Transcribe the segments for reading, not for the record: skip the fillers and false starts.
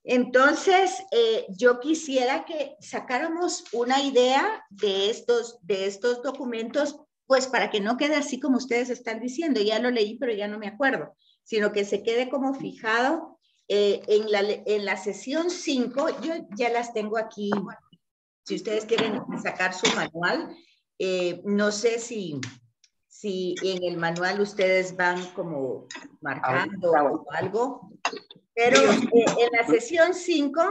Entonces, yo quisiera que sacáramos una idea de estos documentos, pues para que no quede así como ustedes están diciendo, ya lo leí, pero ya no me acuerdo, sino que se quede como fijado en la sesión 5. Yo ya las tengo aquí, si ustedes quieren sacar su manual, no sé si en el manual ustedes van como marcando o algo. Pero en la sesión 5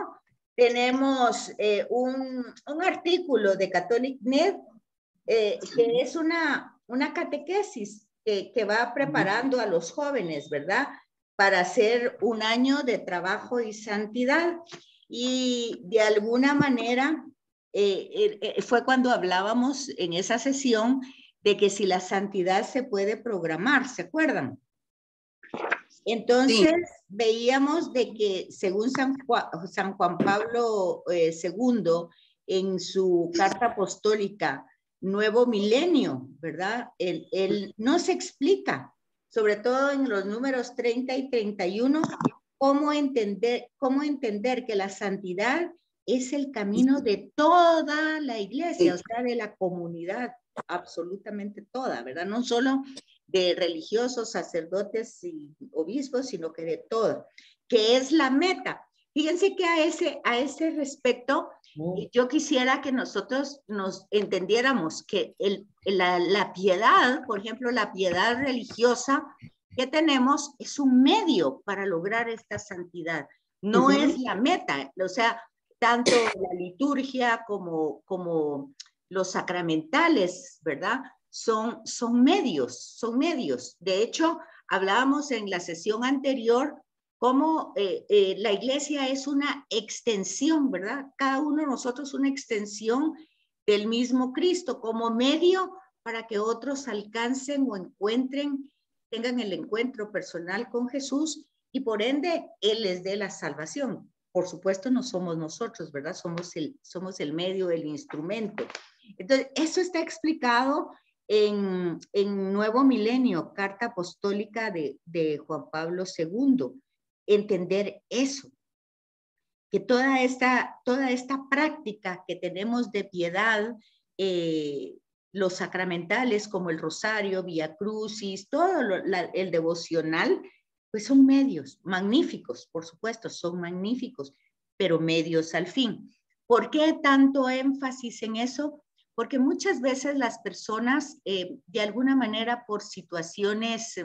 tenemos un artículo de Catholic.net que es una catequesis que va preparando a los jóvenes, ¿verdad? Para hacer un año de trabajo y santidad. Y de alguna manera fue cuando hablábamos en esa sesión de que si la santidad se puede programar, ¿se acuerdan? Entonces, sí, veíamos de que según San Juan Pablo II, en su carta apostólica Nuevo Milenio, ¿verdad? Él nos explica, sobre todo en los números 30 y 31, cómo entender que la santidad es el camino de toda la iglesia, o sea, de la comunidad, absolutamente toda, ¿verdad? No solo de religiosos, sacerdotes y obispos, sino que de todo, que es la meta. Fíjense que a ese respecto, yo quisiera que nosotros nos entendiéramos que la piedad, por ejemplo, la piedad religiosa que tenemos es un medio para lograr esta santidad, no es la meta, o sea, tanto la liturgia como los sacramentales, ¿verdad? Son medios, son medios. De hecho, hablábamos en la sesión anterior cómo la iglesia es una extensión, ¿verdad? Cada uno de nosotros una extensión del mismo Cristo como medio para que otros alcancen o encuentren, tengan el encuentro personal con Jesús y por ende Él les dé la salvación. Por supuesto no somos nosotros, ¿verdad? Somos el medio, el instrumento. Entonces, eso está explicado en Nuevo Milenio, Carta Apostólica de Juan Pablo II. Entender eso, que toda esta práctica que tenemos de piedad, los sacramentales como el rosario, Vía Crucis, todo el devocional, pues son medios magníficos, por supuesto, son magníficos, pero medios al fin. ¿Por qué tanto énfasis en eso? Porque muchas veces las personas, de alguna manera, por situaciones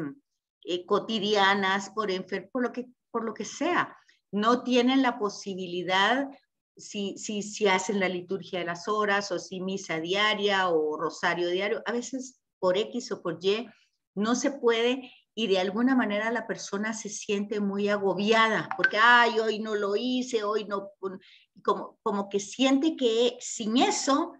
cotidianas, por lo que sea, no tienen la posibilidad, si hacen la liturgia de las horas, o si misa diaria o rosario diario, a veces por X o por Y, no se puede, y de alguna manera la persona se siente muy agobiada, porque, ay, hoy no lo hice, hoy no, como que siente que sin eso,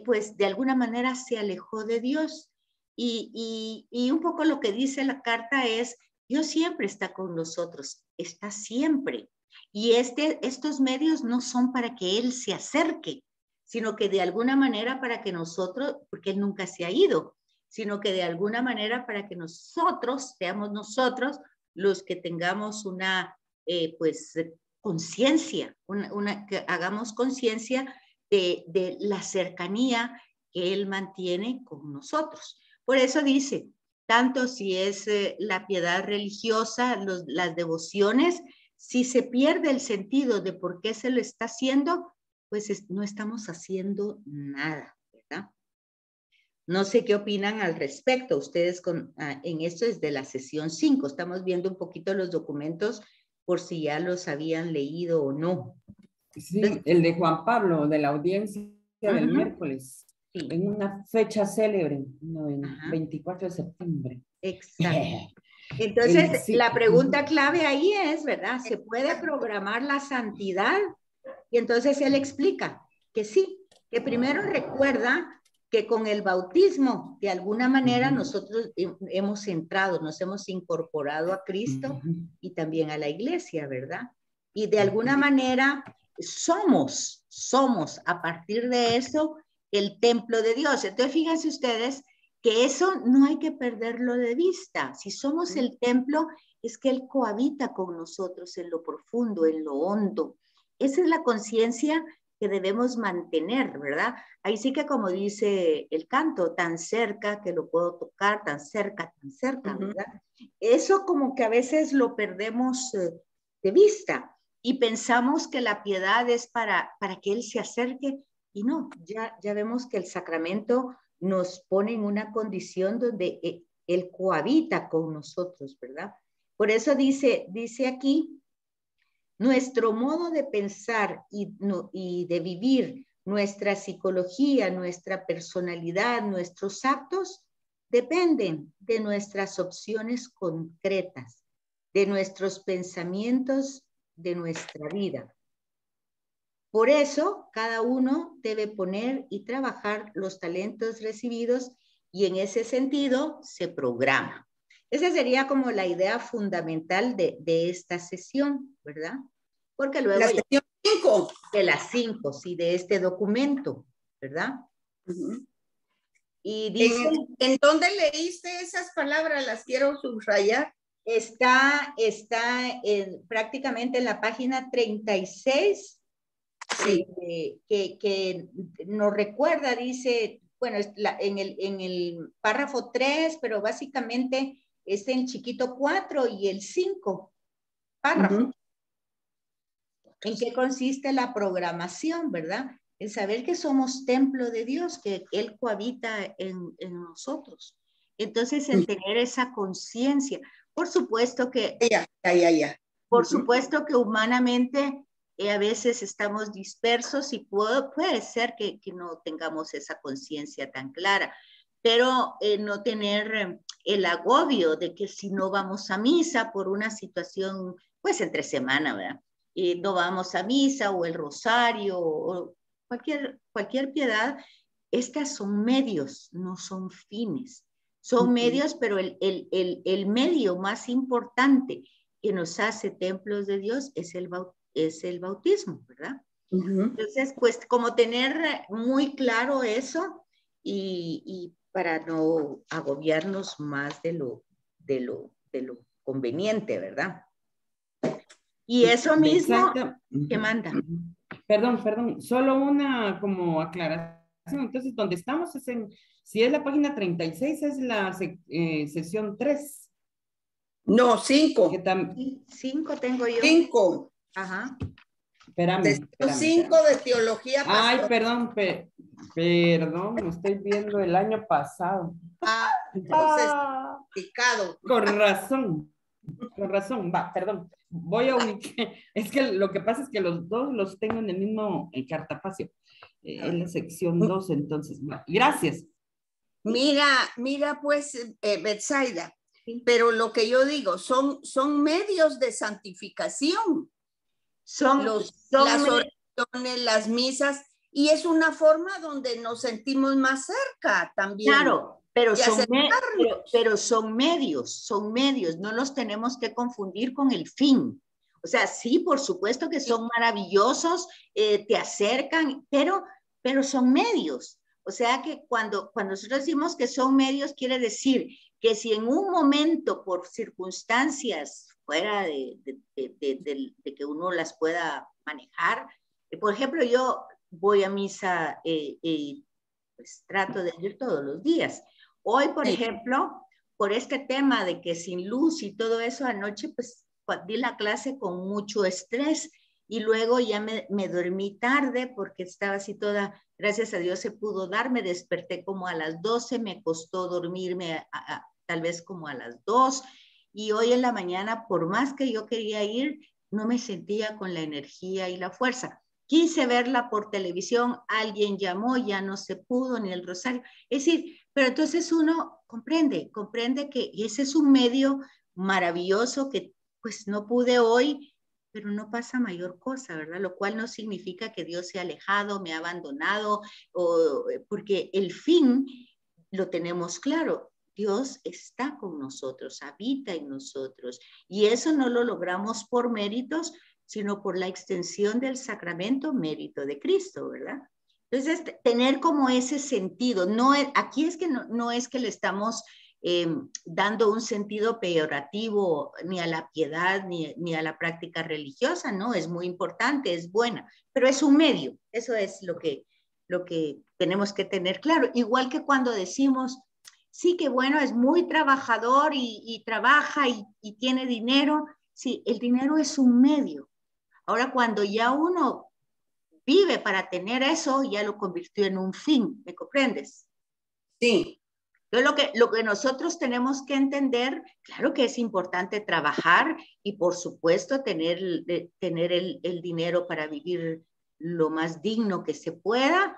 pues de alguna manera se alejó de Dios. Y un poco lo que dice la carta es, Dios siempre está con nosotros, está siempre. Y estos medios no son para que Él se acerque, sino que de alguna manera para que nosotros, porque Él nunca se ha ido, sino que de alguna manera para que nosotros, seamos nosotros los que tengamos una, pues, conciencia, que hagamos conciencia de la cercanía que Él mantiene con nosotros. Por eso dice, tanto si es la piedad religiosa, las devociones, si se pierde el sentido de por qué se lo está haciendo, pues no estamos haciendo nada, ¿verdad? No sé qué opinan al respecto ustedes en esto desde la sesión 5. Estamos viendo un poquito los documentos por si ya los habían leído o no. Sí, entonces, el de Juan Pablo, de la audiencia del miércoles. Sí. En una fecha célebre, no, en 24 de septiembre. Exacto. Entonces, sí, la pregunta clave ahí es, ¿verdad? ¿Se puede programar la santidad? Y entonces él explica que sí, que primero recuerda que con el bautismo, de alguna manera, nosotros hemos entrado, nos hemos incorporado a Cristo y también a la iglesia, ¿verdad? Y de alguna manera somos a partir de eso el templo de Dios. Entonces, fíjense ustedes que eso no hay que perderlo de vista. Si somos el templo, es que Él cohabita con nosotros en lo profundo, en lo hondo. Esa es la conciencia que debemos mantener, ¿verdad? Ahí sí que como dice el canto, tan cerca que lo puedo tocar, tan cerca, ¿verdad? Eso como que a veces lo perdemos de vista y pensamos que la piedad es para que Él se acerque y no, ya vemos que el sacramento nos pone en una condición donde Él cohabita con nosotros, ¿verdad? Por eso dice aquí, nuestro modo de pensar y de vivir, nuestra psicología, nuestra personalidad, nuestros actos, dependen de nuestras opciones concretas, de nuestros pensamientos, de nuestra vida. Por eso, cada uno debe poner y trabajar los talentos recibidos y en ese sentido se programa. Esa sería como la idea fundamental de esta sesión, ¿verdad? Porque luego... La sesión 5. De las 5, sí, de este documento, ¿verdad? Y dice... ¿En dónde leíste esas palabras? Las quiero subrayar. Está prácticamente en la página 36, sí. Que nos recuerda, dice, bueno, en el párrafo 3, pero básicamente es el chiquito 4 y el 5 párrafo. ¿En qué consiste la programación, verdad? En saber que somos templo de Dios, que Él cohabita en nosotros. Entonces, en tener esa conciencia. Por supuesto que... Por supuesto que humanamente a veces estamos dispersos y puede ser que no tengamos esa conciencia tan clara, pero no tener el agobio de que si no vamos a misa por una situación, pues entre semana, ¿verdad? No vamos a misa o el rosario o cualquier piedad, estas son medios, no son fines. Son medios, pero el medio más importante que nos hace templos de Dios es el bautismo, ¿verdad? Entonces, pues como tener muy claro eso y para no agobiarnos más de lo conveniente, ¿verdad? Y eso mismo que manda. Perdón, solo una como aclaración. Entonces, donde estamos es si es la página 36, es la sesión 3. No, 5. 5 tengo yo. 5. Ajá. Espérame. 5 de teología pastoral. Ay, perdón, estoy viendo el año pasado. Entonces, picado. Con razón, va, perdón. Voy a ubicar, es que lo que pasa es que los dos los tengo en el mismo cartapacio, en la sección 2, entonces, gracias. Mira pues, Betsaida, pero lo que yo digo, son medios de santificación. Las oraciones, las misas, y es una forma donde nos sentimos más cerca también. Claro, pero son medios, no los tenemos que confundir con el fin. O sea, sí, por supuesto que son maravillosos, te acercan, pero son medios. O sea que cuando nosotros decimos que son medios, quiere decir que si en un momento, por circunstancias fuera de que uno las pueda manejar, por ejemplo, yo voy a misa pues trato de ir todos los días. Hoy, por ejemplo, por este tema de que sin luz y todo eso, anoche pues di la clase con mucho estrés y luego ya me dormí tarde porque estaba así toda, gracias a Dios se pudo dar, me desperté como a las 12, me costó dormirme tal vez como a las 2 y hoy en la mañana, por más que yo quería ir, no me sentía con la energía y la fuerza. Quise verla por televisión, alguien llamó, ya no se pudo, ni el rosario. Es decir, pero entonces uno comprende que ese es un medio maravilloso que pues no pude hoy, pero no pasa mayor cosa, ¿verdad? Lo cual no significa que Dios se ha alejado, me ha abandonado, porque el fin lo tenemos claro. Dios está con nosotros, habita en nosotros, y eso no lo logramos por méritos, sino por la extensión del sacramento mérito de Cristo, ¿verdad? Entonces, tener como ese sentido, aquí es que no es que le estamos dando un sentido peyorativo ni a la piedad ni a la práctica religiosa, no, es muy importante, es buena, pero es un medio, eso es lo que tenemos que tener claro, igual que cuando decimos, sí, que bueno, es muy trabajador y trabaja y tiene dinero, sí, el dinero es un medio. Ahora, cuando ya uno vive para tener eso, ya lo convirtió en un fin, ¿me comprendes? Sí. Entonces, lo que nosotros tenemos que entender, claro que es importante trabajar y por supuesto tener el dinero para vivir lo más digno que se pueda,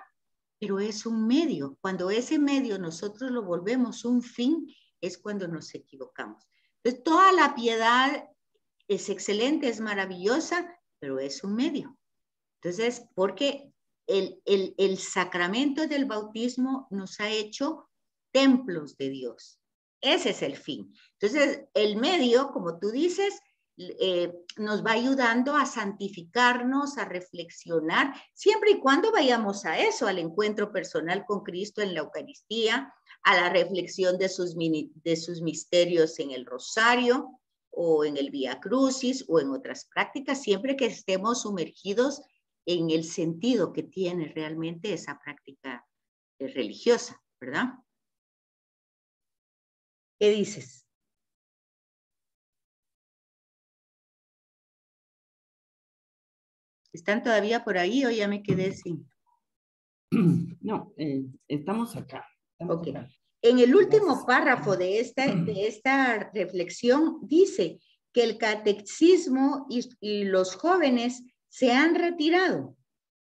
pero es un medio. Cuando ese medio nosotros lo volvemos un fin, es cuando nos equivocamos. Entonces, toda la piedad es excelente, es maravillosa, pero es un medio. Entonces, porque el sacramento del bautismo nos ha hecho templos de Dios. Ese es el fin. Entonces, el medio, como tú dices, nos va ayudando a santificarnos, a reflexionar, siempre y cuando vayamos a eso, al encuentro personal con Cristo en la Eucaristía, a la reflexión de sus misterios en el rosario o en el Vía Crucis o en otras prácticas, siempre que estemos sumergidos en el sentido que tiene realmente esa práctica religiosa, ¿verdad? ¿Qué dices? ¿Están todavía por ahí o ya me quedé sin? No, estamos acá. Ok. En el último párrafo de esta reflexión dice que el catecismo y los jóvenes se han retirado.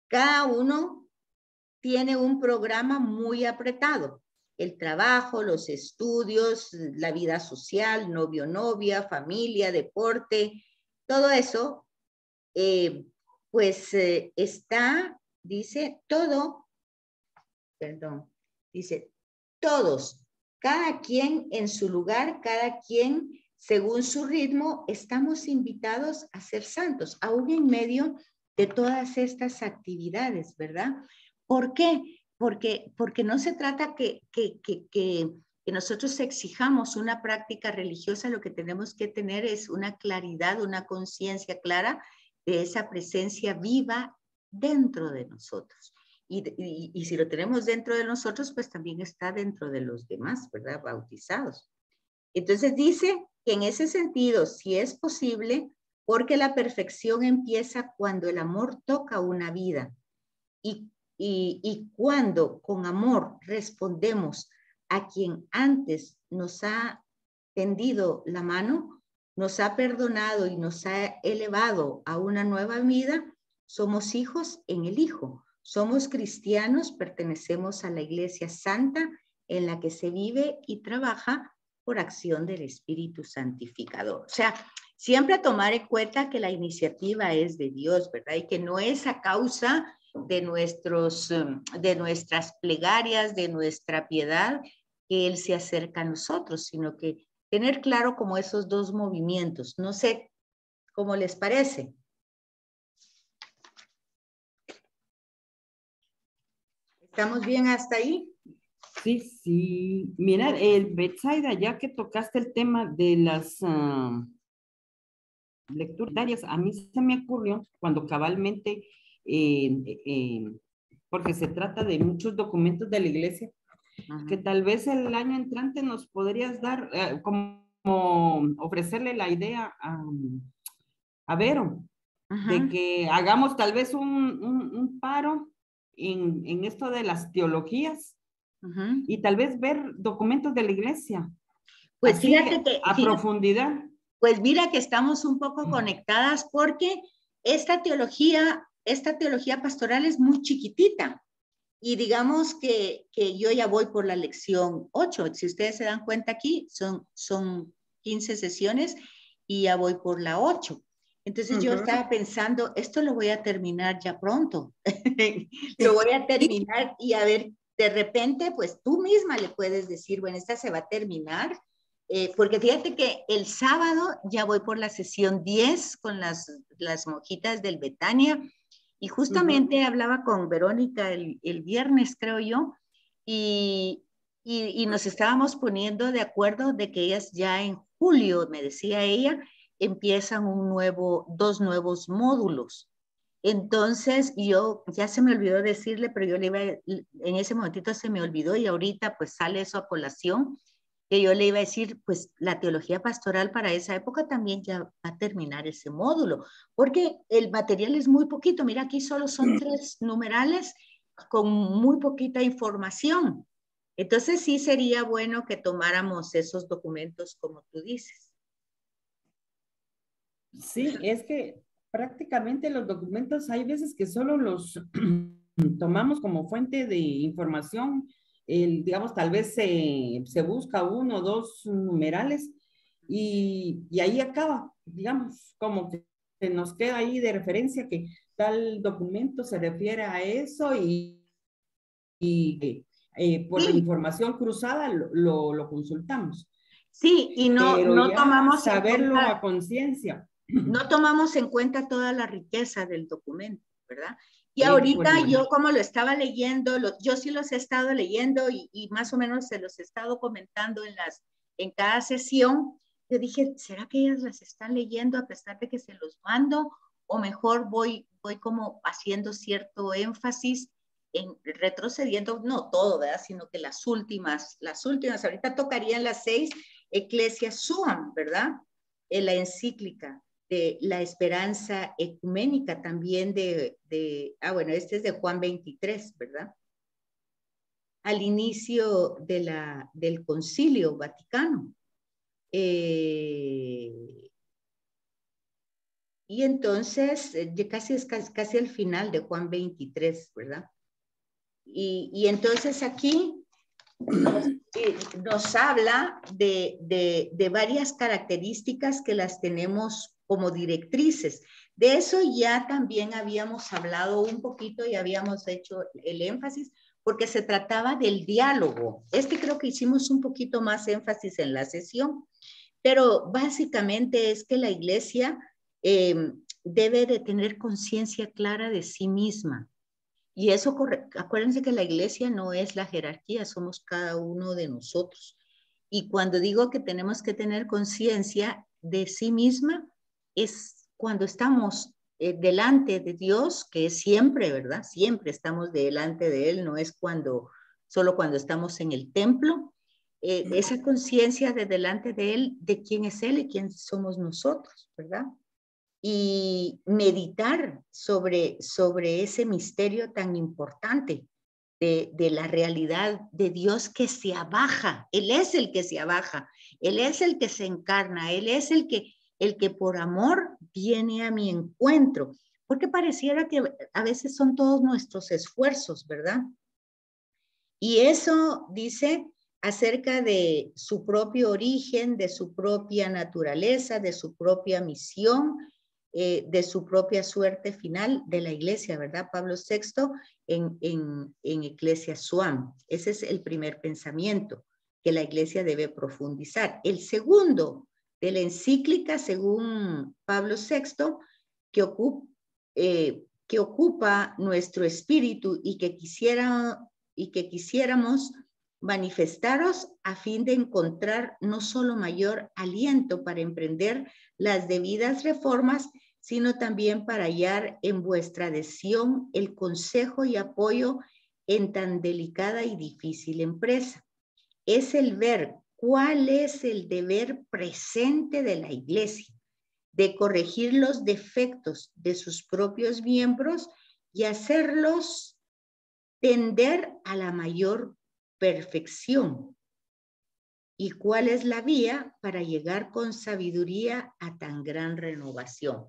Cada uno tiene un programa muy apretado. El trabajo, los estudios, la vida social, novio, novia, familia, deporte, todo eso, está, dice, dice, todos, cada quien en su lugar, cada quien según su ritmo, estamos invitados a ser santos, aún en medio de todas estas actividades, ¿verdad? ¿Por qué? Porque no se trata que nosotros exijamos una práctica religiosa, lo que tenemos que tener es una claridad, una conciencia clara de esa presencia viva dentro de nosotros. Y si lo tenemos dentro de nosotros, pues también está dentro de los demás, ¿verdad? Bautizados. Entonces dice que en ese sentido, si es posible, porque la perfección empieza cuando el amor toca una vida y cuando con amor respondemos a quien antes nos ha tendido la mano, nos ha perdonado y nos ha elevado a una nueva vida, somos hijos en el Hijo. Somos cristianos, pertenecemos a la Iglesia Santa en la que se vive y trabaja por acción del Espíritu Santificador. O sea, siempre a tomar en cuenta que la iniciativa es de Dios, ¿verdad? Y que no es a causa de nuestras plegarias, de nuestra piedad, que Él se acerca a nosotros, sino que tener claro como esos dos movimientos. No sé cómo les parece. ¿Estamos bien hasta ahí? Sí, sí. Mira, Betsaida, ya que tocaste el tema de las lecturas diarias, a mí se me ocurrió cuando cabalmente, porque se trata de muchos documentos de la iglesia, que tal vez el año entrante nos podrías dar, como ofrecerle la idea a Vero, de que hagamos tal vez un paro en esto de las teologías y tal vez ver documentos de la iglesia. Pues así, fíjate que a profundidad. Pues mira que estamos un poco conectadas porque esta teología pastoral es muy chiquitita y digamos que yo ya voy por la lección 8. Si ustedes se dan cuenta aquí, son 15 sesiones y ya voy por la 8. Entonces yo estaba pensando, esto lo voy a terminar ya pronto. Lo voy a terminar y a ver, de repente, pues tú misma le puedes decir, bueno, esta se va a terminar. Porque fíjate que el sábado ya voy por la sesión 10 con las monjitas del Betania Y justamente hablaba con Verónica el viernes, creo yo, y nos estábamos poniendo de acuerdo de que ellas ya en julio, me decía ella, empiezan dos nuevos módulos. Entonces yo, ya se me olvidó decirle, pero yo le iba, en ese momentito se me olvidó y ahorita pues sale eso a colación, que yo le iba a decir, pues la teología pastoral para esa época también ya va a terminar ese módulo, porque el material es muy poquito. Mira, aquí solo son 3 numerales con muy poquita información. Entonces sí sería bueno que tomáramos esos documentos como tú dices. Sí, es que prácticamente los documentos hay veces que solo los tomamos como fuente de información, digamos, tal vez se busca 1 o 2 numerales y ahí acaba, digamos, como que se nos queda ahí de referencia que tal documento se refiere a eso y por Sí. información cruzada lo consultamos. Sí, y Pero no ya tomamos en saberlo cuenta, a conciencia. no tomamos en cuenta toda la riqueza del documento, ¿verdad? Y Pues ahorita no. yo como lo estaba leyendo, yo sí los he estado leyendo y más o menos se los he estado comentando en cada sesión. Yo dije, ¿será que ellas las están leyendo a pesar de que se los mando? O mejor voy como haciendo cierto énfasis en retrocediendo, no todo, ¿verdad? Sino que las últimas, ahorita tocarían las 6, Ecclesia Suam, ¿verdad? La encíclica de la esperanza ecuménica también bueno, este es de Juan 23, ¿verdad? Al inicio del Concilio Vaticano. Y entonces, casi es casi el final de Juan 23, ¿verdad? Y entonces aquí nos habla de varias características que las tenemos como directrices. De eso ya también habíamos hablado un poquito y habíamos hecho el énfasis porque se trataba del diálogo. Creo que hicimos un poquito más énfasis en la sesión, pero básicamente es que la iglesia debe de tener conciencia clara de sí misma. Y eso, acuérdense que la iglesia no es la jerarquía, somos cada uno de nosotros. Y cuando digo que tenemos que tener conciencia de sí misma, es cuando estamos delante de Dios, que es siempre, ¿verdad? Siempre estamos delante de Él, no es solo cuando estamos en el templo. Esa conciencia de delante de Él, de quién es Él y quién somos nosotros, ¿verdad? Y meditar sobre ese misterio tan importante de la realidad de Dios que se abaja. Él es el que se abaja, Él es el que se encarna, Él es el que por amor viene a mi encuentro, porque pareciera que a veces son todos nuestros esfuerzos, ¿verdad? Y eso dice acerca de su propio origen, de su propia naturaleza, de su propia misión, de su propia suerte final de la iglesia, ¿verdad? Pablo VI en Ecclesia Suam. Ese es el primer pensamiento que la iglesia debe profundizar. El segundo de la encíclica, según Pablo VI, que ocupa nuestro espíritu y que quisiéramos manifestaros a fin de encontrar no solo mayor aliento para emprender las debidas reformas, sino también para hallar en vuestra adhesión el consejo y apoyo en tan delicada y difícil empresa. Es el ver cuál es el deber presente de la iglesia, de corregir los defectos de sus propios miembros y hacerlos tender a la mayor perfección. ¿Y cuál es la vía para llegar con sabiduría a tan gran renovación?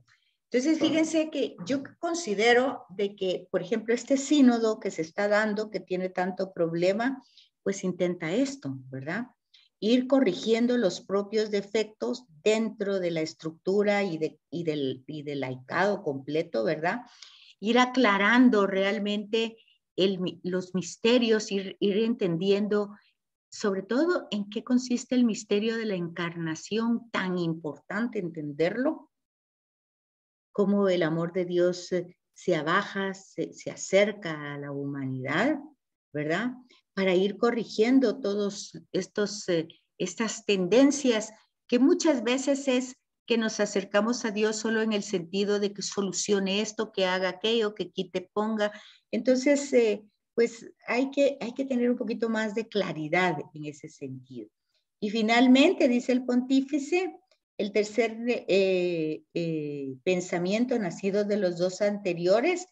Entonces, fíjense que yo considero de que, por ejemplo, este sínodo que se está dando, que tiene tanto problema, pues intenta esto, ¿verdad? Ir corrigiendo los propios defectos dentro de la estructura y del laicado completo, ¿verdad? Ir aclarando realmente los misterios, ir entendiendo sobre todo en qué consiste el misterio de la encarnación, tan importante entenderlo, cómo el amor de Dios se abaja, se acerca a la humanidad, ¿verdad? Para ir corrigiendo todos estas tendencias que muchas veces es que nos acercamos a Dios solo en el sentido de que solucione esto, que haga aquello, que quite, ponga. Entonces, pues hay que tener un poquito más de claridad en ese sentido. Y finalmente, dice el pontífice, el tercer pensamiento nacido de los dos anteriores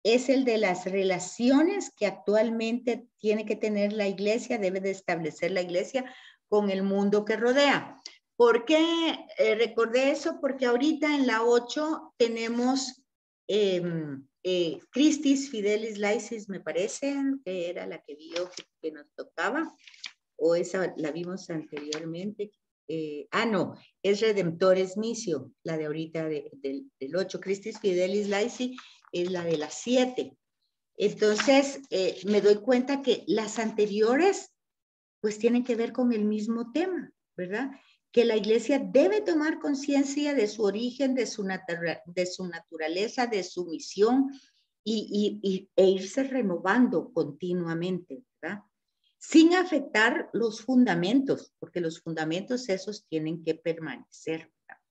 es el de las relaciones que actualmente tiene que tener la iglesia, debe de establecer la iglesia con el mundo que rodea. ¿Por qué recordé eso? Porque ahorita en la 8 tenemos Christis Fidelis Laicis, me parece, que era la que vio que nos tocaba, o esa la vimos anteriormente. No, es Redemptores Missio, la de ahorita del 8. Christis Fidelis Laici es la de las 7. Entonces, me doy cuenta que las anteriores, pues tienen que ver con el mismo tema, ¿verdad? Que la iglesia debe tomar conciencia de su origen, de su naturaleza, de su misión e irse renovando continuamente, ¿verdad? Sin afectar los fundamentos, porque los fundamentos esos tienen que permanecer, ¿verdad?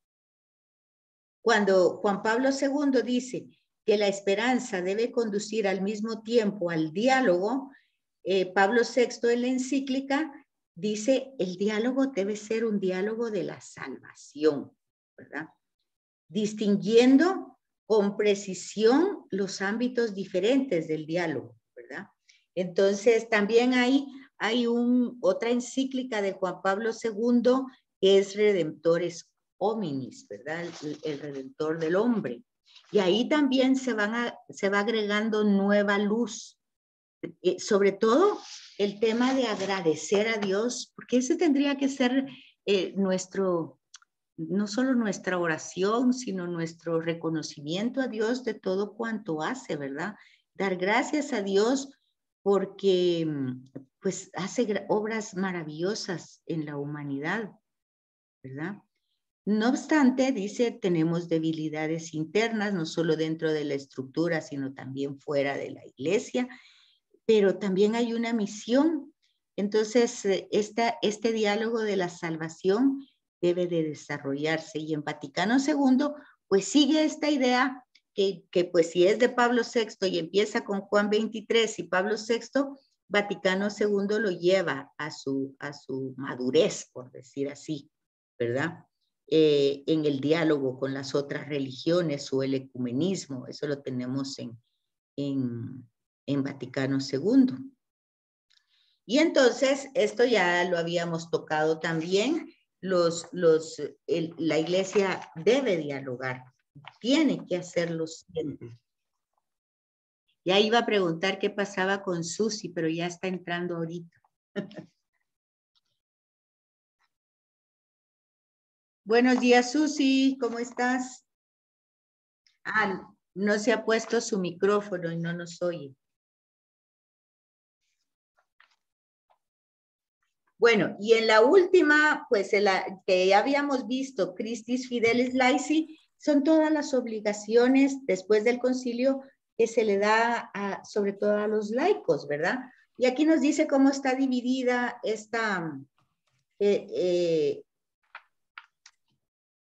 Cuando Juan Pablo II dice que la esperanza debe conducir al mismo tiempo al diálogo, Pablo VI en la encíclica dice el diálogo debe ser un diálogo de la salvación, ¿verdad? Distinguiendo con precisión los ámbitos diferentes del diálogo, ¿verdad? Entonces también hay otra encíclica de Juan Pablo II que es Redemptores Hominis, ¿verdad? El Redentor del hombre. Y ahí también se va agregando nueva luz, sobre todo el tema de agradecer a Dios, porque ese tendría que ser no solo nuestra oración, sino nuestro reconocimiento a Dios de todo cuanto hace, ¿verdad? Dar gracias a Dios porque pues hace obras maravillosas en la humanidad, ¿verdad? No obstante, dice, tenemos debilidades internas, no solo dentro de la estructura, sino también fuera de la iglesia, pero también hay una misión. Entonces, este diálogo de la salvación debe de desarrollarse. Y en Vaticano II, pues sigue esta idea que pues si es de Pablo VI y empieza con Juan 23 y Pablo VI, Vaticano II lo lleva a su madurez, por decir así, ¿verdad? En el diálogo con las otras religiones o el ecumenismo, eso lo tenemos en Vaticano II. Y entonces, esto ya lo habíamos tocado también, la iglesia debe dialogar, tiene que hacerlo siempre. Ya iba a preguntar qué pasaba con Susi, pero ya está entrando ahorita. Buenos días, Susi, ¿cómo estás? No se ha puesto su micrófono y no nos oye. Bueno, y en la última, pues que ya habíamos visto, Christis Fidelis Laici, son todas las obligaciones después del concilio que se le da sobre todo a los laicos, ¿verdad? Y aquí nos dice cómo está dividida esta, ¿qué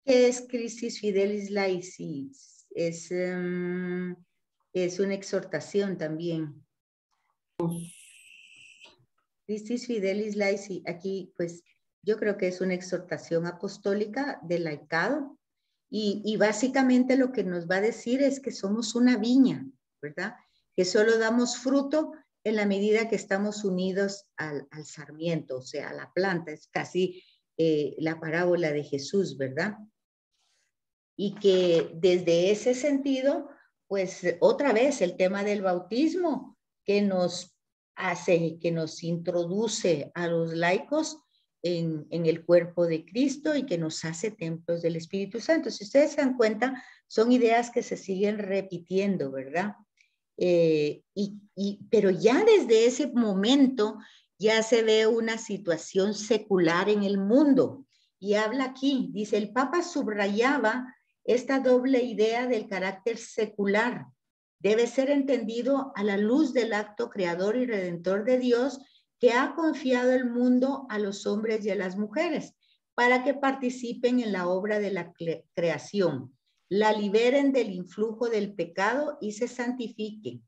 es Christis Fidelis Laici? Es una exhortación también. Christis Fidelis Laici, aquí pues yo creo que es una exhortación apostólica del laicado y básicamente lo que nos va a decir es que somos una viña, ¿verdad? Que solo damos fruto en la medida que estamos unidos al sarmiento, o sea, a la planta, es casi la parábola de Jesús, ¿verdad? Y que desde ese sentido, pues otra vez el tema del bautismo que nos introduce a los laicos en el cuerpo de Cristo y que nos hace templos del Espíritu Santo. Si ustedes se dan cuenta, son ideas que se siguen repitiendo, ¿verdad? Pero ya desde ese momento ya se ve una situación secular en el mundo. Y habla aquí, dice, el Papa subrayaba esta doble idea del carácter secular debe ser entendido a la luz del acto creador y redentor de Dios que ha confiado el mundo a los hombres y a las mujeres para que participen en la obra de la creación, la liberen del influjo del pecado y se santifiquen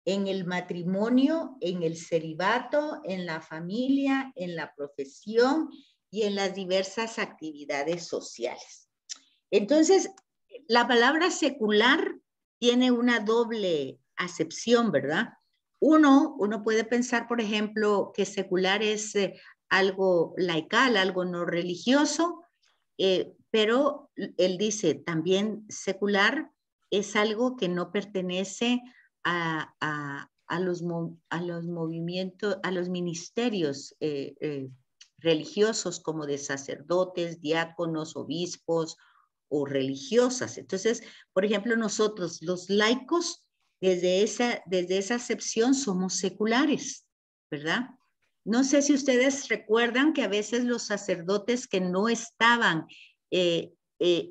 en el matrimonio, en el celibato, en la familia, en la profesión y en las diversas actividades sociales. Entonces, la palabra secular tiene una doble acepción, ¿verdad? Uno puede pensar, por ejemplo, que secular es algo laical, algo no religioso, pero él dice también secular es algo que no pertenece a los movimientos, a los ministerios religiosos como de sacerdotes, diáconos, obispos o religiosas. Entonces, por ejemplo, nosotros los laicos, desde esa acepción somos seculares, ¿verdad? No sé si ustedes recuerdan que a veces los sacerdotes que no estaban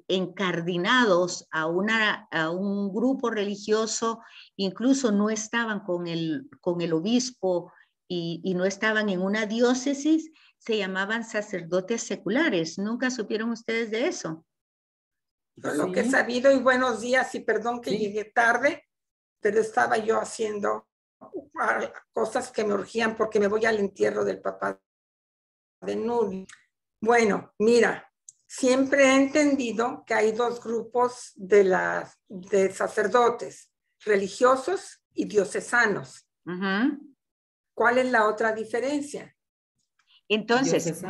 encardinados a un grupo religioso, incluso no estaban con el obispo y no estaban en una diócesis, se llamaban sacerdotes seculares. ¿Nunca supieron ustedes de eso? Lo que he sabido, y buenos días, y perdón que llegué tarde, pero estaba yo haciendo cosas que me urgían porque me voy al entierro del papá de Nuri. Bueno, mira, siempre he entendido que hay dos grupos de sacerdotes, religiosos y diocesanos. ¿Cuál es la otra diferencia? Entonces,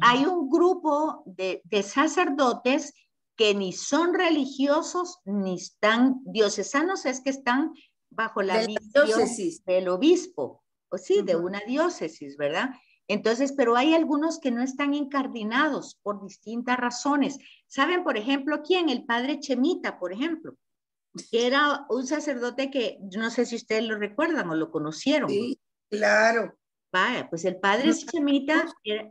hay un grupo de sacerdotes que ni son religiosos ni están diocesanos, es que están bajo la diócesis del obispo, o sí, de una diócesis, ¿verdad? Entonces, pero hay algunos que no están incardinados por distintas razones. ¿Saben, por ejemplo, quién? El padre Chemita, por ejemplo, que era un sacerdote que, yo no sé si ustedes lo recuerdan o lo conocieron. Sí, claro. Vaya, pues el padre Chemita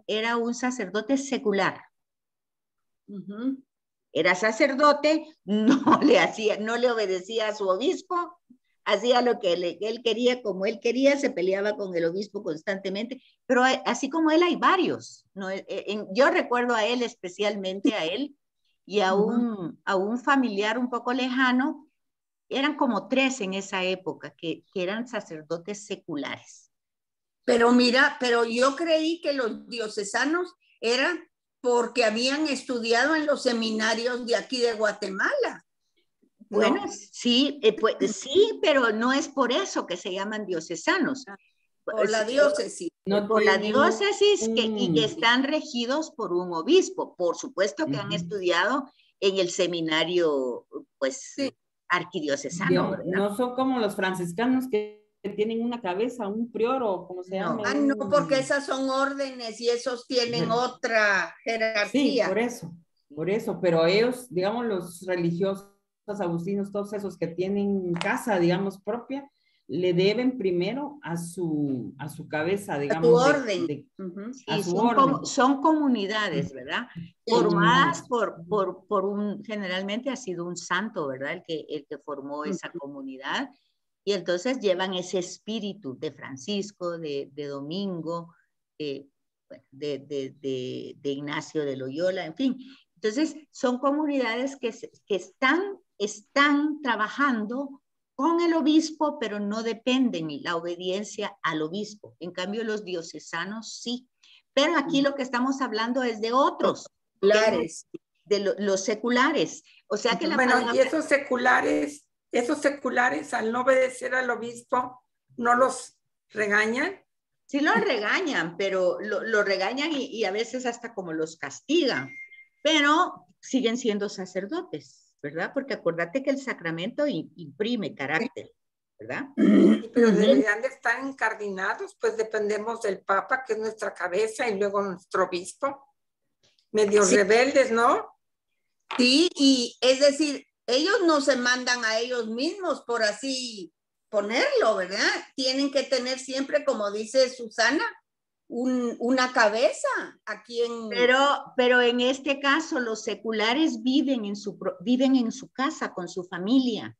era un sacerdote secular. Era sacerdote, no le obedecía a su obispo, hacía lo que él quería, como él quería, se peleaba con el obispo constantemente, pero así como él hay varios, ¿no? Yo recuerdo a él, especialmente a él, y a un familiar un poco lejano, eran como 3 en esa época, que eran sacerdotes seculares. Pero mira, pero yo creí que los diocesanos eran porque habían estudiado en los seminarios de aquí de Guatemala. Bueno, ¿no? Sí, sí, pero no es por eso que se llaman diocesanos. Por la diócesis. No por la diócesis y que están regidos por un obispo. Por supuesto que han estudiado en el seminario, pues, sí, arquidiocesano. No son como los franciscanos que tienen una cabeza, un prior o como se llama. Ah, no, porque esas son órdenes y esos tienen otra jerarquía. Sí, por eso, pero ellos, digamos, los religiosos agustinos, todos esos que tienen casa, digamos, propia, le deben primero a su cabeza, digamos. A su orden. Sí, son comunidades, ¿verdad? Formadas por un, generalmente ha sido un santo, ¿verdad? El que formó esa comunidad. Y entonces llevan ese espíritu de Francisco, de Domingo, de Ignacio de Loyola, en fin. Entonces, son comunidades que están trabajando con el obispo, pero no dependen la obediencia al obispo. En cambio, los diocesanos sí. Pero aquí lo que estamos hablando es de otros. Seculares. De los seculares. O sea que y esos seculares, al no obedecer al obispo, ¿no los regañan? Sí los regañan, pero lo regañan y a veces hasta como los castigan, pero siguen siendo sacerdotes, ¿verdad? Porque acuérdate que el sacramento imprime carácter, ¿verdad? Pero deberían de estar encardinados, pues dependemos del Papa, que es nuestra cabeza, y luego nuestro obispo. Medio rebeldes, ¿no? Sí, y es decir, ellos no se mandan a ellos mismos, por así ponerlo, ¿verdad? Tienen que tener siempre, como dice Susana, una cabeza a quien... Pero en este caso los seculares viven en su casa con su familia.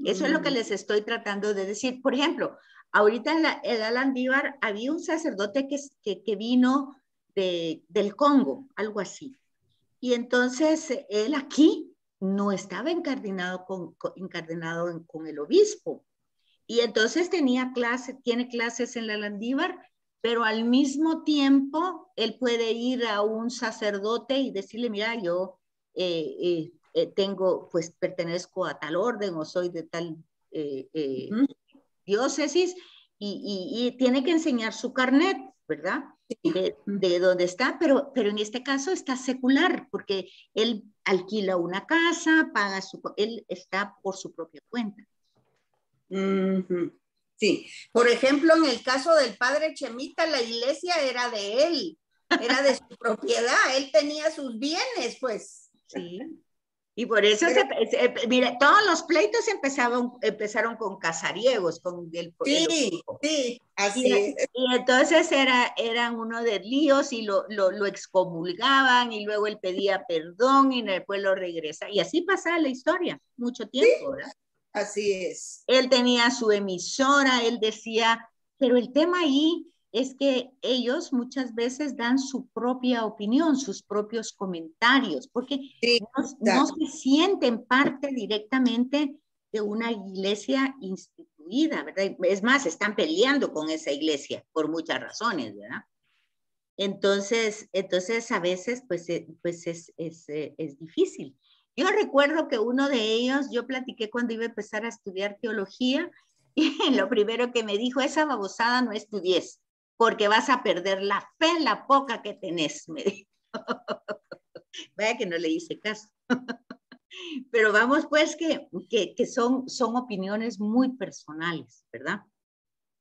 Eso es lo que les estoy tratando de decir. Por ejemplo, ahorita en la Landívar había un sacerdote que vino del Congo, algo así. Y entonces él aquí no estaba encardinado con el obispo. Y entonces tiene clases en la Landívar, pero al mismo tiempo él puede ir a un sacerdote y decirle, mira, yo pues pertenezco a tal orden o soy de tal diócesis y tiene que enseñar su carnet, ¿verdad? De dónde está, pero en este caso está secular, porque él alquila una casa, él está por su propia cuenta. Sí, por ejemplo, en el caso del padre Chemita, la iglesia era de él, era de su propiedad, él tenía sus bienes, pues. Sí. Y por eso, mira, todos los pleitos empezaron con casariegos, con sí, así es. Y entonces eran uno de líos y lo excomulgaban y luego él pedía perdón y después lo regresa. Y así pasaba la historia, mucho tiempo, ¿verdad? Así es. Él tenía su emisora, él decía, pero el tema ahí es que ellos muchas veces dan su propia opinión, sus propios comentarios, porque no se sienten parte directamente de una iglesia instituida, ¿verdad? Es más, están peleando con esa iglesia por muchas razones, ¿verdad? Entonces a veces pues es difícil. Yo recuerdo que uno de ellos, yo platiqué cuando iba a empezar a estudiar teología, y lo primero que me dijo, esa babosada no estudies, porque vas a perder la fe, la poca que tenés, me dijo. Vaya que no le hice caso. Pero vamos pues que son opiniones muy personales, ¿verdad?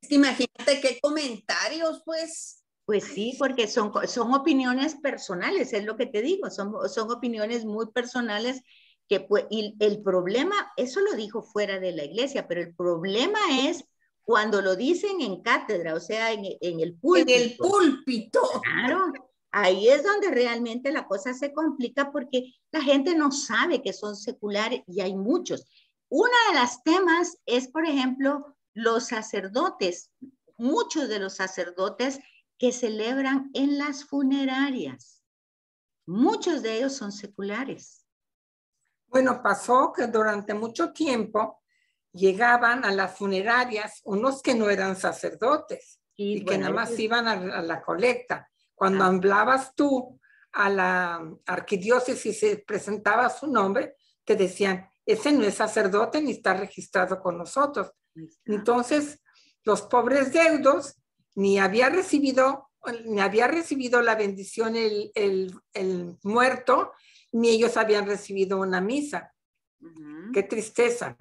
Es que imagínate qué comentarios, pues. Pues sí, porque son opiniones personales, es lo que te digo, son opiniones muy personales y el problema, eso lo dijo fuera de la iglesia, pero el problema es cuando lo dicen en cátedra, o sea, en el púlpito. En el púlpito. Claro, ahí es donde realmente la cosa se complica porque la gente no sabe que son seculares y hay muchos. Uno de los temas es, por ejemplo, los sacerdotes, muchos de los sacerdotes que celebran en las funerarias. Muchos de ellos son seculares. Bueno, pasó que durante mucho tiempo llegaban a las funerarias unos que no eran sacerdotes y que nada más iban a la colecta. Cuando hablabas tú a la arquidiócesis y presentaba su nombre, te decían, ese no es sacerdote ni está registrado con nosotros. Entonces, los pobres deudos ni había recibido la bendición el muerto, ni ellos habían recibido una misa. Qué tristeza.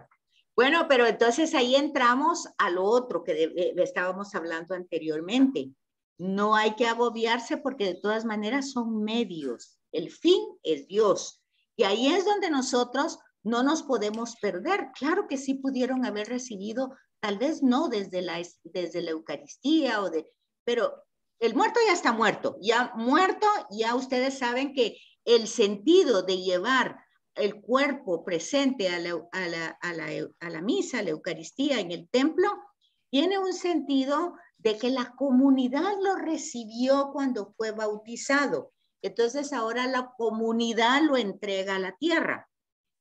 Bueno, pero entonces ahí entramos a lo otro que estábamos hablando anteriormente. No hay que agobiarse porque de todas maneras son medios. El fin es Dios. Y ahí es donde nosotros no nos podemos perder. Claro que sí pudieron haber recibido, tal vez no desde la Eucaristía pero el muerto ya está muerto. Ya muerto, ya ustedes saben que el sentido de llevar el cuerpo presente a la misa, a la Eucaristía en el templo, tiene un sentido de que la comunidad lo recibió cuando fue bautizado. Entonces ahora la comunidad lo entrega a la tierra.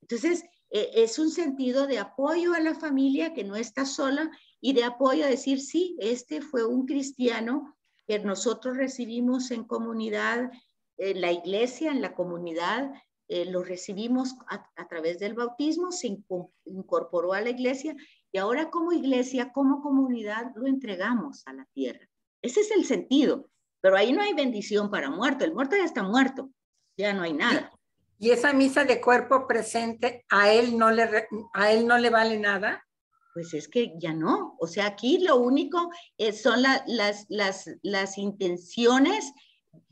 Entonces es un sentido de apoyo a la familia que no está sola y de apoyo a decir, sí, este fue un cristiano que nosotros recibimos en comunidad, en la iglesia, en la comunidad, lo recibimos a través del bautismo, se incorporó a la iglesia y ahora como iglesia, como comunidad, lo entregamos a la tierra. Ese es el sentido, pero ahí no hay bendición para muerto, el muerto ya está muerto, ya no hay nada. ¿Y esa misa de cuerpo presente a él no le vale nada? Pues es que ya no, o sea, aquí lo único son las intenciones,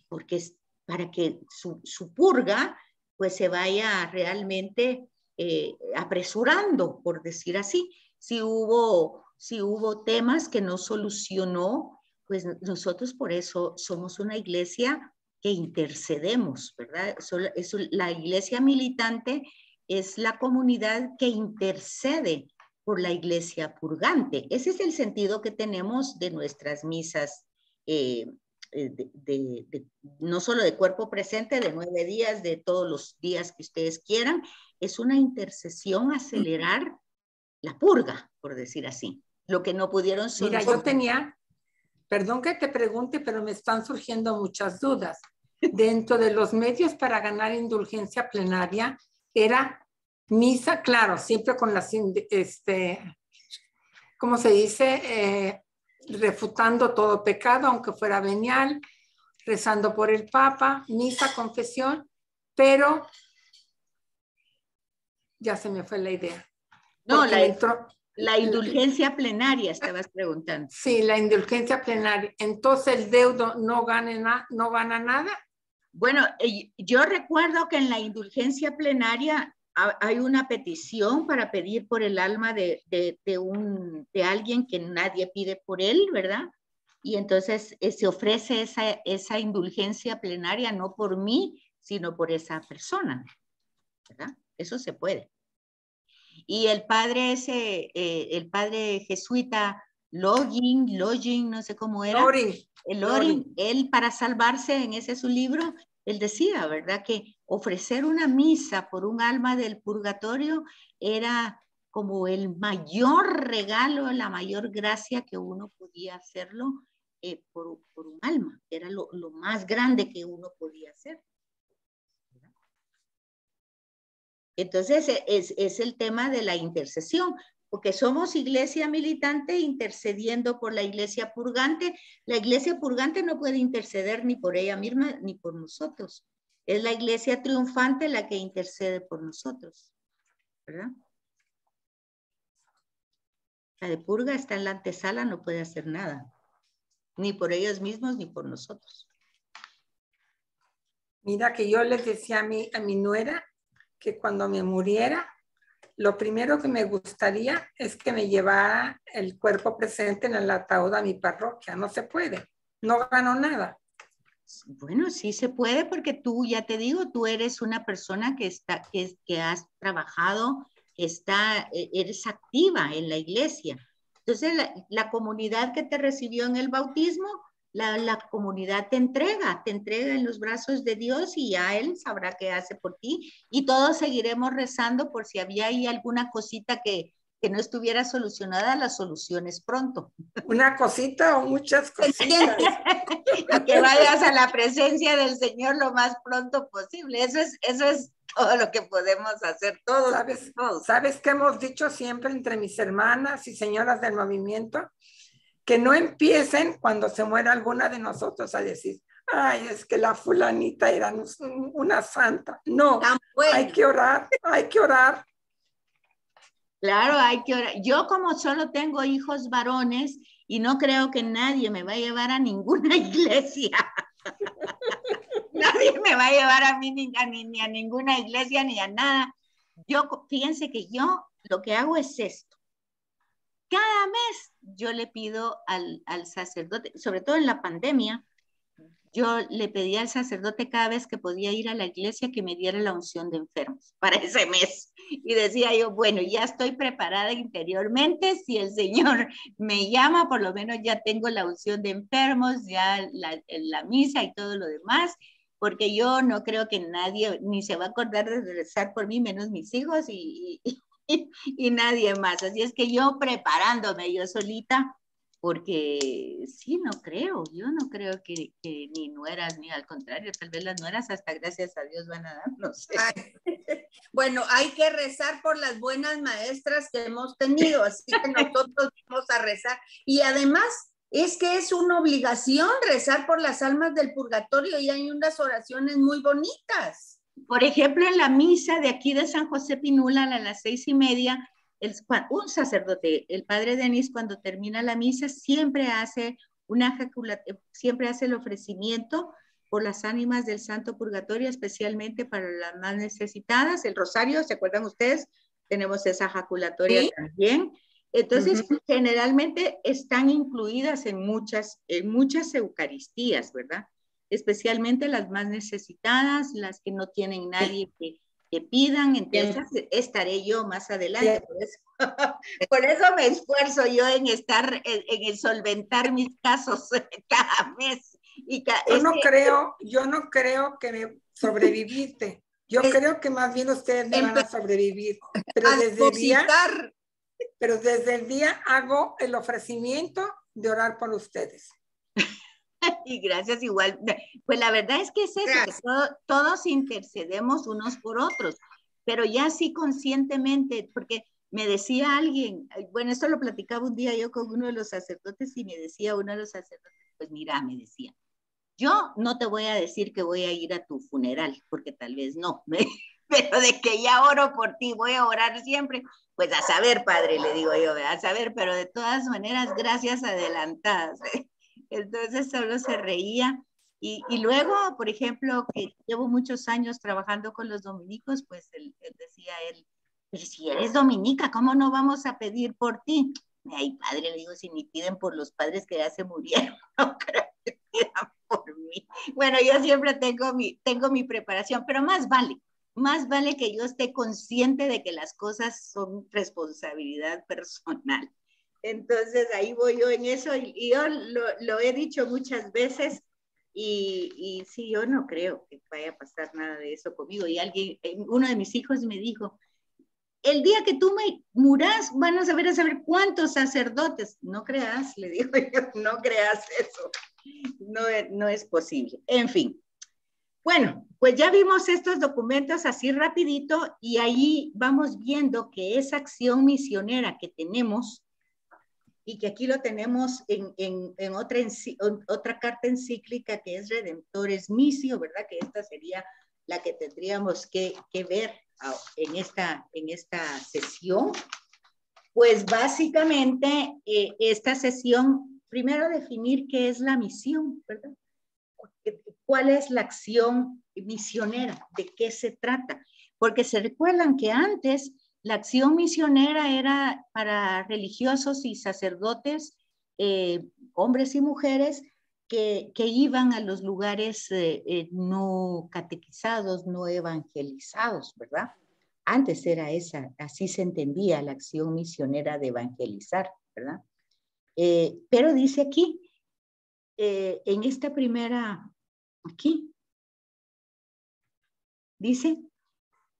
porque es para que su purga pues se vaya realmente apresurando, por decir así. Si hubo temas que no solucionó, pues nosotros por eso somos una iglesia que intercedemos, ¿verdad? La iglesia militante es la comunidad que intercede por la iglesia purgante. Ese es el sentido que tenemos de nuestras misas, no solo de cuerpo presente, de 9 días, de todos los días que ustedes quieran. Es una intercesión a acelerar la purga, por decir así. Lo que no pudieron solucionar. Mira, yo tenía, perdón que te pregunte, pero me están surgiendo muchas dudas. Dentro de los medios para ganar indulgencia plenaria era misa, claro, siempre con las, ¿cómo se dice? Refutando todo pecado, aunque fuera venial, rezando por el Papa, misa, confesión, pero ya se me fue la idea. No, la indulgencia plenaria, estabas preguntando. Sí, la indulgencia plenaria. Entonces, ¿el deudo no gana nada? Bueno, yo recuerdo que en la indulgencia plenaria hay una petición para pedir por el alma de alguien que nadie pide por él, ¿verdad? Y entonces se ofrece esa indulgencia plenaria no por mí, sino por esa persona, ¿verdad? Eso se puede. Y el padre jesuita Login, no sé cómo era. Loring, él para salvarse, en ese su libro, él decía, ¿verdad? Que ofrecer una misa por un alma del purgatorio era como el mayor regalo, la mayor gracia que uno podía hacerlo por un alma. Era lo más grande que uno podía hacer. Entonces, es el tema de la intercesión, porque somos iglesia militante intercediendo por la iglesia purgante. La iglesia purgante no puede interceder ni por ella misma ni por nosotros. Es la iglesia triunfante la que intercede por nosotros, ¿verdad? La de purga está en la antesala, no puede hacer nada, ni por ellos mismos ni por nosotros. Mira que yo les decía a mi nuera que cuando me muriera, lo primero que me gustaría es que me llevara el cuerpo presente en el ataúd a mi parroquia. No se puede, no gano nada. Bueno, sí se puede porque tú, ya te digo, tú eres una persona que has trabajado, eres activa en la iglesia. Entonces, la comunidad que te recibió en el bautismo, la comunidad te entrega en los brazos de Dios y ya Él sabrá qué hace por ti. Y todos seguiremos rezando por si había ahí alguna cosita que no estuviera solucionada, la soluciones pronto. Una cosita o muchas cositas. Y que vayas a la presencia del Señor lo más pronto posible. Eso es todo lo que podemos hacer todos. ¿Sabes qué hemos dicho siempre entre mis hermanas y señoras del movimiento? Que no empiecen cuando se muera alguna de nosotros a decir, ay, es que la fulanita era una santa. No, hay que orar, hay que orar. Claro, hay que orar. Yo como solo tengo hijos varones y no creo que nadie me va a llevar a ninguna iglesia. Nadie me va a llevar a mí ni a ninguna iglesia ni a nada. Fíjense que yo lo que hago es esto. Cada mes yo le pido al sacerdote, sobre todo en la pandemia, yo le pedí al sacerdote cada vez que podía ir a la iglesia que me diera la unción de enfermos para ese mes. Y decía yo, bueno, ya estoy preparada interiormente, si el Señor me llama, por lo menos ya tengo la unción de enfermos, ya la misa y todo lo demás, porque yo no creo que nadie ni se va a acordar de rezar por mí, menos mis hijos y nadie más. Así es que yo preparándome yo solita, porque sí, yo no creo que ni nueras, ni al contrario, tal vez las nueras hasta gracias a Dios van a dar, no sé. Bueno, hay que rezar por las buenas maestras que hemos tenido, así que nosotros vamos a rezar. Y además, es que es una obligación rezar por las almas del purgatorio y hay unas oraciones muy bonitas. Por ejemplo, en la misa de aquí de San José Pinula a las 6:30, un sacerdote, el padre Denis, cuando termina la misa, siempre hace el ofrecimiento por las ánimas del Santo Purgatorio, especialmente para las más necesitadas. El rosario, ¿se acuerdan ustedes? Tenemos esa jaculatoria también. Entonces, generalmente están incluidas en muchas eucaristías, ¿verdad? Especialmente las más necesitadas, las que no tienen nadie que pidan, entonces estaré yo más adelante. Por eso me esfuerzo yo en estar, en solventar mis casos cada mes. Yo no creo que me sobreviviste. Yo creo que más bien ustedes me van a sobrevivir. Pero desde el día hago el ofrecimiento de orar por ustedes. Y gracias igual. Pues la verdad es que es eso, que todos intercedemos unos por otros, pero ya sí conscientemente, porque me decía alguien, bueno, esto lo platicaba un día yo con uno de los sacerdotes y me decía uno de los sacerdotes, pues mira, me decía, yo no te voy a decir que voy a ir a tu funeral, porque tal vez no, pero de que ya oro por ti, voy a orar siempre, pues a saber, padre, le digo yo, a saber, pero de todas maneras, gracias adelantadas. Entonces solo se reía. Y luego, por ejemplo, que llevo muchos años trabajando con los dominicos, pues él decía él, pero si eres dominica, ¿cómo no vamos a pedir por ti? Ay, padre, le digo, si ni piden por los padres que ya se murieron, no creo que pidan por mí. Bueno, yo siempre tengo mi preparación, pero más vale que yo esté consciente de que las cosas son responsabilidad personal. Entonces ahí voy yo en eso y yo lo he dicho muchas veces y sí, yo no creo que vaya a pasar nada de eso conmigo. Y uno de mis hijos me dijo, el día que tú me muras van a saber cuántos sacerdotes. No creas, le digo yo, no creas eso. No es posible. En fin. Bueno, pues ya vimos estos documentos así rapidito y ahí vamos viendo que esa acción misionera que tenemos y que aquí lo tenemos en otra carta encíclica que es Redemptores Missio, ¿verdad? Que esta sería la que tendríamos que ver en esta sesión. Pues básicamente esta sesión, primero definir qué es la misión, ¿verdad? ¿Cuál es la acción misionera? ¿De qué se trata? Porque se recuerdan que antes la acción misionera era para religiosos y sacerdotes, hombres y mujeres, que iban a los lugares no catequizados, no evangelizados, ¿verdad? Antes era así se entendía la acción misionera de evangelizar, ¿verdad? Pero dice aquí, en esta primera, aquí, dice,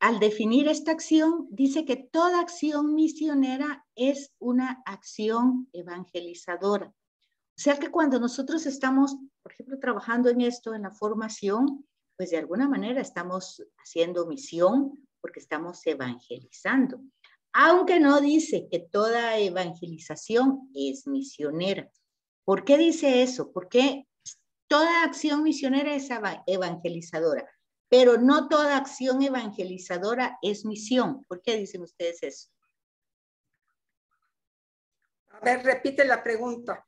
al definir esta acción, dice que toda acción misionera es una acción evangelizadora. O sea que cuando nosotros estamos, por ejemplo, trabajando en esto, en la formación, pues de alguna manera estamos haciendo misión porque estamos evangelizando. Aunque no dice que toda evangelización es misionera. ¿Por qué dice eso? Porque toda acción misionera es evangelizadora. Pero no toda acción evangelizadora es misión. ¿Por qué dicen ustedes eso? A ver, repite la pregunta.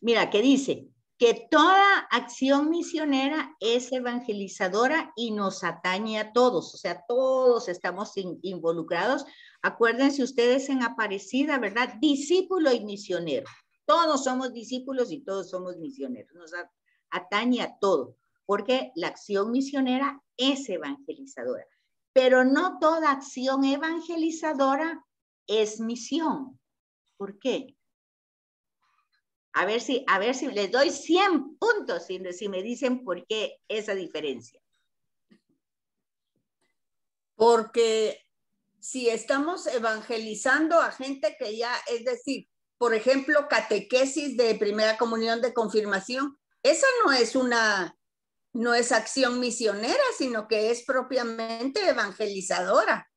Mira, ¿qué dice? Que toda acción misionera es evangelizadora y nos atañe a todos. O sea, todos estamos involucrados. Acuérdense ustedes en Aparecida, ¿verdad? Discípulo y misionero. Todos somos discípulos y todos somos misioneros. Nos atañe a todo. Porque la acción misionera es evangelizadora, pero no toda acción evangelizadora es misión. ¿Por qué? A ver si les doy 100 puntos si me dicen por qué esa diferencia. Porque si estamos evangelizando a gente que ya, es decir, por ejemplo, catequesis de primera comunión de confirmación, esa no es acción misionera, sino que es propiamente evangelizadora.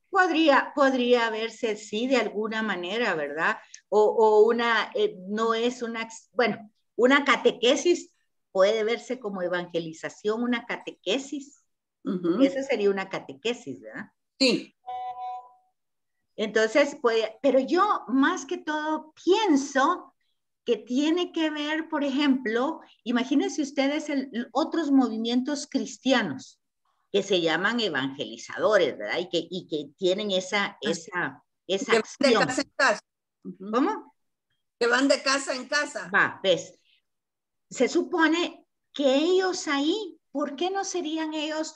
Podría verse, sí, de alguna manera, ¿verdad? O no es bueno, una catequesis puede verse como evangelización, una catequesis. Esa sería una catequesis, ¿verdad? Sí. Entonces, pero yo más que todo pienso que tiene que ver, por ejemplo, imagínense ustedes otros movimientos cristianos que se llaman evangelizadores, ¿verdad? Y que tienen esa acción. De casa en casa. ¿Cómo? Que van de casa en casa. Va, ves. Se supone que ellos ahí, ¿por qué no serían ellos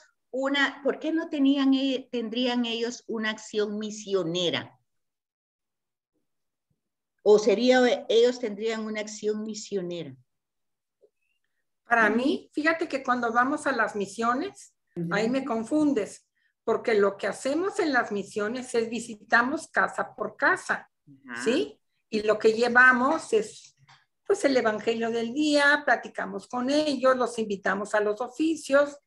¿por qué no tendrían ellos una acción misionera? ¿O ellos tendrían una acción misionera? Para mí, fíjate que cuando vamos a las misiones, ahí me confundes, porque lo que hacemos en las misiones es visitamos casa por casa, ¿sí? Y lo que llevamos es pues el evangelio del día, platicamos con ellos, los invitamos a los oficios,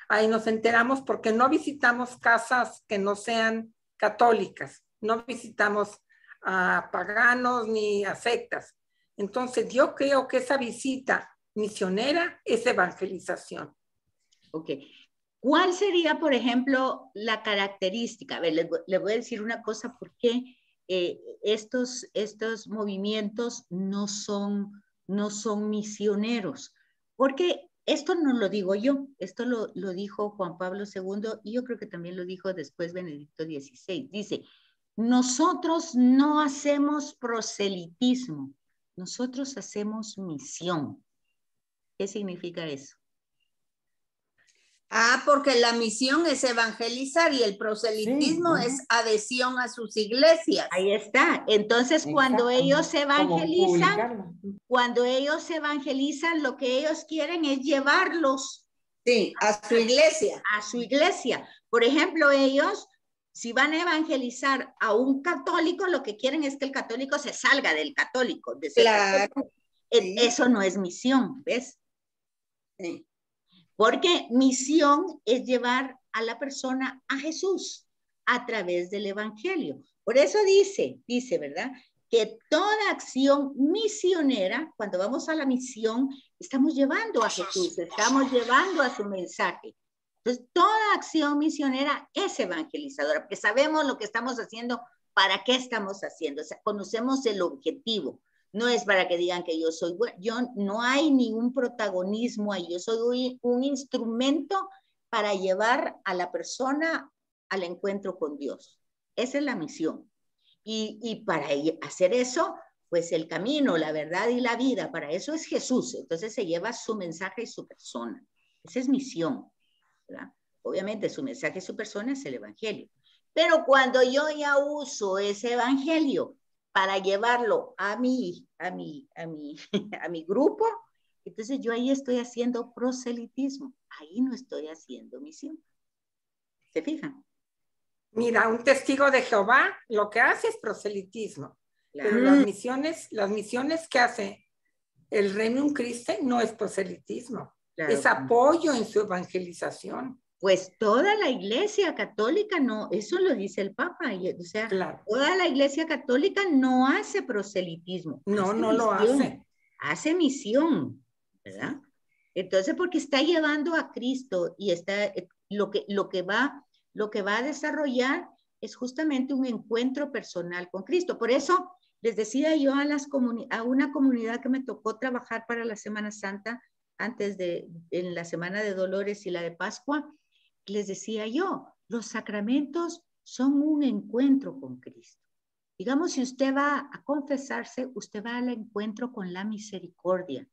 ahí nos enteramos porque no visitamos casas que no sean católicas, no visitamos a paganos ni a sectas. Entonces yo creo que esa visita misionera es evangelización. Ok. ¿Cuál sería, por ejemplo, la característica? A ver, les voy a decir una cosa, ¿por qué estos movimientos no son misioneros? Porque esto no lo digo yo, esto lo dijo Juan Pablo II y yo creo que también lo dijo después Benedicto XVI. Dice, nosotros no hacemos proselitismo, nosotros hacemos misión. ¿Qué significa eso? Porque la misión es evangelizar y el proselitismo es adhesión a sus iglesias. Ahí está. Entonces, cuando ellos evangelizan, lo que ellos quieren es llevarlos a su iglesia. A su iglesia. Por ejemplo, ellos, si van a evangelizar a un católico, lo que quieren es que el católico se salga del católico. Claro. Eso no es misión, ¿ves? Sí. Porque misión es llevar a la persona a Jesús a través del evangelio. Por eso dice, ¿verdad? Que toda acción misionera, cuando vamos a la misión, estamos llevando a Jesús, estamos llevando a su mensaje. Entonces, toda acción misionera es evangelizadora, porque sabemos lo que estamos haciendo, para qué estamos haciendo, o sea, conocemos el objetivo. No es para que digan que yo soy bueno, no hay ningún protagonismo ahí, yo soy un instrumento para llevar a la persona al encuentro con Dios. Esa es la misión. Y para hacer eso, pues el camino, la verdad y la vida, para eso es Jesús. Entonces se lleva su mensaje y su persona. Esa es misión, ¿verdad? Obviamente su mensaje y su persona es el evangelio. Pero cuando yo ya uso ese evangelio para llevarlo a mi grupo, entonces yo ahí estoy haciendo proselitismo. Ahí no estoy haciendo misión. ¿Se fijan? Mira, un testigo de Jehová lo que hace es proselitismo. Claro. Pero las misiones que hace el Regnum Christi no es proselitismo. Claro. Es apoyo en su evangelización. Pues toda la iglesia católica no, eso lo dice el Papa, o sea, claro. Toda la iglesia católica no hace proselitismo. No, hace no misión, lo hace. Hace misión, ¿verdad? Sí. Entonces, porque está llevando a Cristo y está, lo que va a desarrollar es justamente un encuentro personal con Cristo. Por eso les decía yo a una comunidad que me tocó trabajar para la Semana Santa, en la Semana de Dolores y la de Pascua, les decía yo, los sacramentos son un encuentro con Cristo. Digamos, si usted va a confesarse, usted va al encuentro con la misericordia,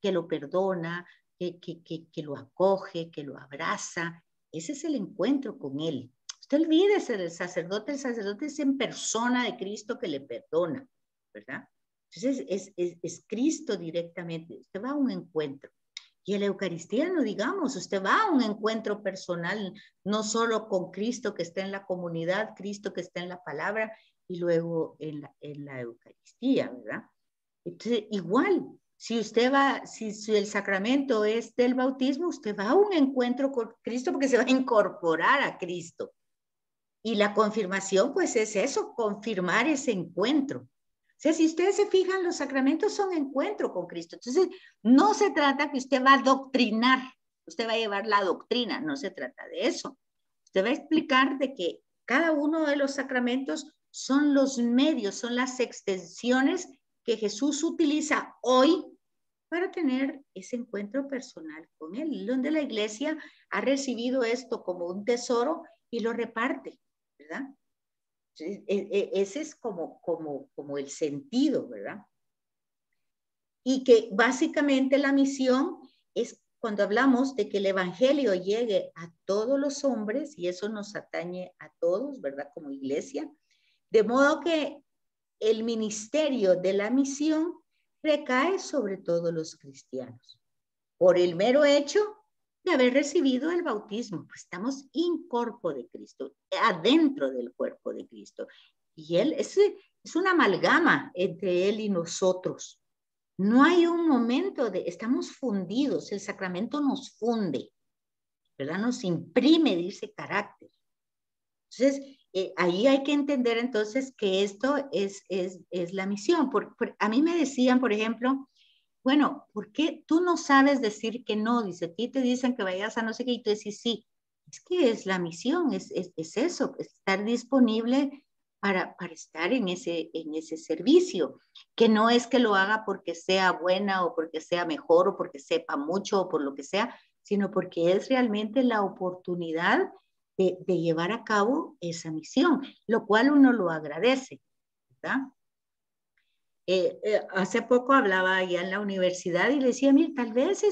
que lo perdona, que lo acoge, que lo abraza. Ese es el encuentro con Él. Usted olvídese del sacerdote, el sacerdote es en persona de Cristo que le perdona, ¿verdad? Entonces es Cristo directamente. Usted va a un encuentro. Y en la Eucaristía no digamos, usted va a un encuentro personal, no solo con Cristo que está en la comunidad, Cristo que está en la palabra y luego en la Eucaristía, ¿verdad? Entonces, igual, si el sacramento es del bautismo, usted va a un encuentro con Cristo porque se va a incorporar a Cristo. Y la confirmación, pues es eso, confirmar ese encuentro. O sea, si ustedes se fijan, los sacramentos son encuentro con Cristo. Entonces, no se trata que usted va a doctrinar, usted va a llevar la doctrina, no se trata de eso. Usted va a explicar de que cada uno de los sacramentos son los medios, son las extensiones que Jesús utiliza hoy para tener ese encuentro personal con Él, donde la iglesia ha recibido esto como un tesoro y lo reparte, ¿verdad? Ese es como el sentido, ¿verdad? Y que básicamente la misión es cuando hablamos de que el evangelio llegue a todos los hombres, y eso nos atañe a todos, ¿verdad? Como iglesia, de modo que el ministerio de la misión recae sobre todos los cristianos. Por el mero hecho de haber recibido el bautismo, pues estamos in corpo de Cristo, adentro del cuerpo de Cristo. Y Él es una amalgama entre Él y nosotros. No hay un momento de, estamos fundidos, el sacramento nos funde, ¿verdad? Nos imprime de ese carácter. Entonces, ahí hay que entender entonces que esto es la misión. A mí me decían, por ejemplo, bueno, ¿por qué tú no sabes decir que no? Dice, a ti te dicen que vayas a no sé qué y tú decís sí. Es que es la misión, es eso, estar disponible para estar en ese servicio, que no es que lo haga porque sea buena o porque sea mejor o porque sepa mucho o por lo que sea, sino porque es realmente la oportunidad de llevar a cabo esa misión, lo cual uno lo agradece, ¿verdad? Hace poco hablaba allá en la universidad y le decía, mira, tal vez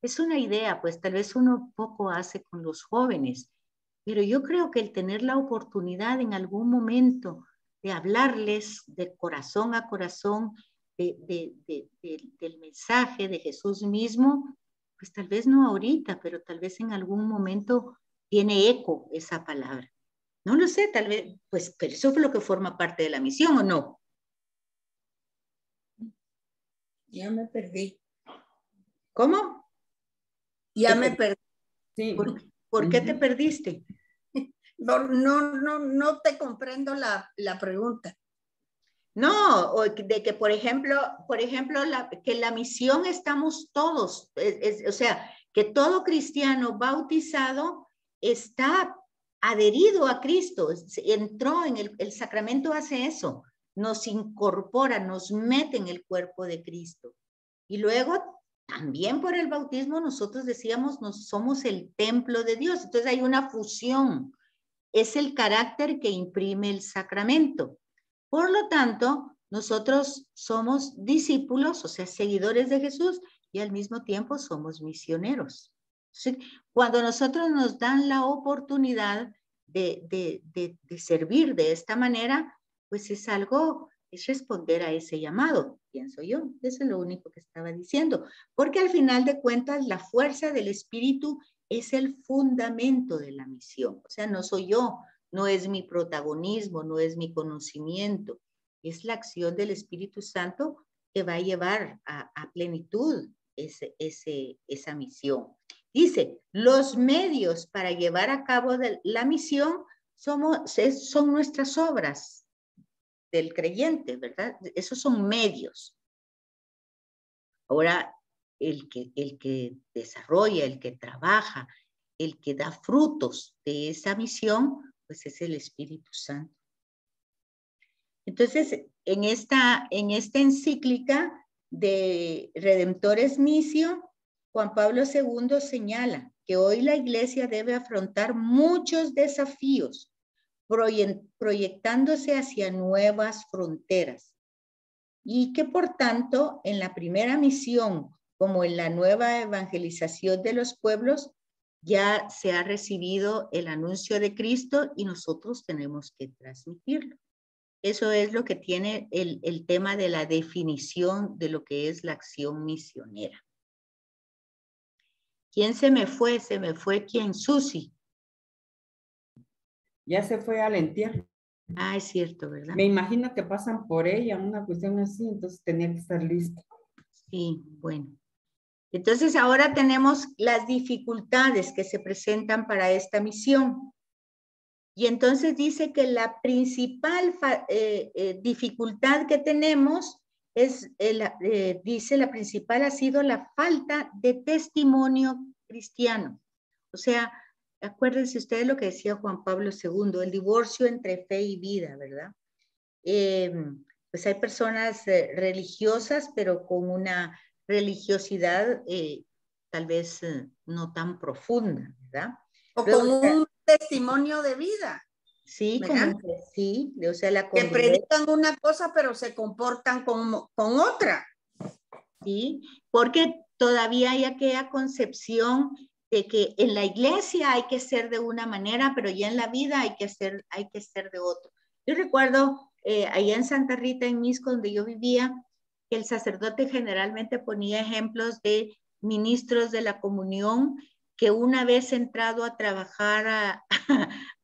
es una idea, pues tal vez uno poco hace con los jóvenes, pero yo creo que el tener la oportunidad en algún momento de hablarles de corazón a corazón del mensaje de Jesús mismo, pues tal vez no ahorita, pero tal vez en algún momento tiene eco esa palabra. No lo sé, tal vez, pues, pero eso es lo que forma parte de la misión, ¿o no? Ya me perdí. ¿Cómo? Ya me perdí. Sí. ¿Por qué te perdiste? No te comprendo la pregunta. No, de que por ejemplo que la misión estamos todos, o sea, que todo cristiano bautizado está adherido a Cristo, entró en el sacramento, hace eso, nos incorpora, nos mete en el cuerpo de Cristo. Y luego también por el bautismo nosotros decíamos, somos el templo de Dios, entonces hay una fusión, es el carácter que imprime el sacramento. Por lo tanto, nosotros somos discípulos, o sea, seguidores de Jesús, y al mismo tiempo somos misioneros. ¿Sí? Cuando nosotros nos dan la oportunidad de servir de esta manera, pues es responder a ese llamado, pienso yo. Eso es lo único que estaba diciendo. Porque al final de cuentas, la fuerza del Espíritu es el fundamento de la misión. O sea, no soy yo, no es mi protagonismo, no es mi conocimiento, es la acción del Espíritu Santo que va a llevar a plenitud esa misión. Dice, los medios para llevar a cabo la misión son nuestras obras del creyente, ¿verdad? Esos son medios. Ahora, el que desarrolla, el que trabaja, el que da frutos de esa misión, pues es el Espíritu Santo. Entonces, en esta encíclica de Redemptores Missio, Juan Pablo II señala que hoy la Iglesia debe afrontar muchos desafíos, proyectándose hacia nuevas fronteras, y que por tanto, en la primera misión, como en la nueva evangelización de los pueblos, ya se ha recibido el anuncio de Cristo y nosotros tenemos que transmitirlo. Eso es lo que tiene el tema de la definición de lo que es la acción misionera. ¿Quién se me fue? Se me fue, ¿quién? Susi. Ya se fue al entierro. Ah, es cierto, ¿verdad? Me imagino que pasan por ella, una cuestión así, entonces tenía que estar lista. Sí, bueno. Entonces ahora tenemos las dificultades que se presentan para esta misión. Y entonces dice que la principal dificultad que tenemos dice la principal ha sido la falta de testimonio cristiano. O sea, acuérdense ustedes lo que decía Juan Pablo II, el divorcio entre fe y vida, ¿verdad? Pues hay personas religiosas, pero con una religiosidad tal vez no tan profunda, ¿verdad? O con un testimonio de vida. Sí, sí, o sea, la que predican una cosa, pero se comportan con otra. Sí, porque todavía hay aquella concepción de que en la iglesia hay que ser de una manera, pero ya en la vida hay que ser de otro. Yo recuerdo allá en Santa Rita, en Misco, donde yo vivía, que el sacerdote generalmente ponía ejemplos de ministros de la comunión que una vez entrado a trabajar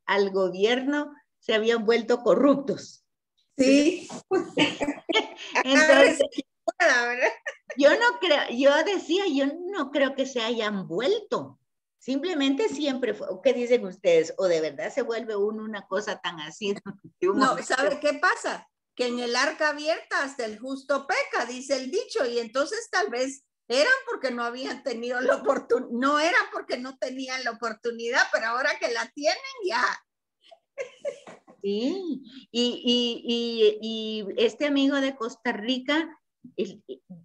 al gobierno se habían vuelto corruptos. Sí. Entonces, yo decía, yo no creo que se hayan vuelto. Simplemente siempre fue, ¿qué dicen ustedes? ¿O de verdad se vuelve uno una cosa tan así? No, ¿sabe qué pasa? Que en el arca abierta hasta el justo peca, dice el dicho, y entonces tal vez eran porque no habían tenido la oportunidad, no eran porque no tenían la oportunidad, pero ahora que la tienen ya. Sí, y este amigo de Costa Rica,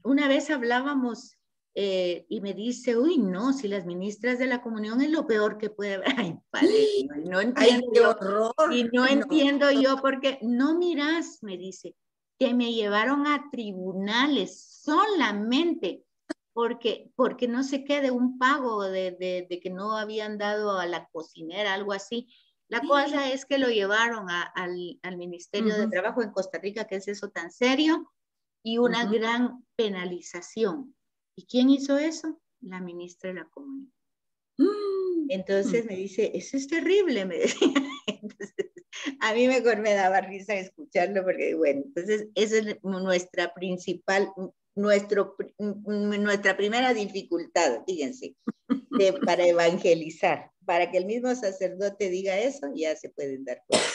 una vez hablábamos y me dice, uy, no, si las ministras de la comunión es lo peor que puede haber. Ay, padre, no entiendo. Ay, qué horror. Y no entiendo yo porque, no miras, me dice, que me llevaron a tribunales solamente porque no sé qué, de un pago de que no habían dado a la cocinera, algo así. La cosa es que lo llevaron al Ministerio de Trabajo en Costa Rica, que es eso tan serio, y una gran penalización. ¿Y quién hizo eso? La ministra de la Comunión. Entonces me dice, eso es terrible, me decía. Entonces, a mí mejor me daba risa escucharlo, porque bueno, entonces esa es nuestra primera dificultad, fíjense, para evangelizar. Para que el mismo sacerdote diga eso, ya se pueden dar cuenta.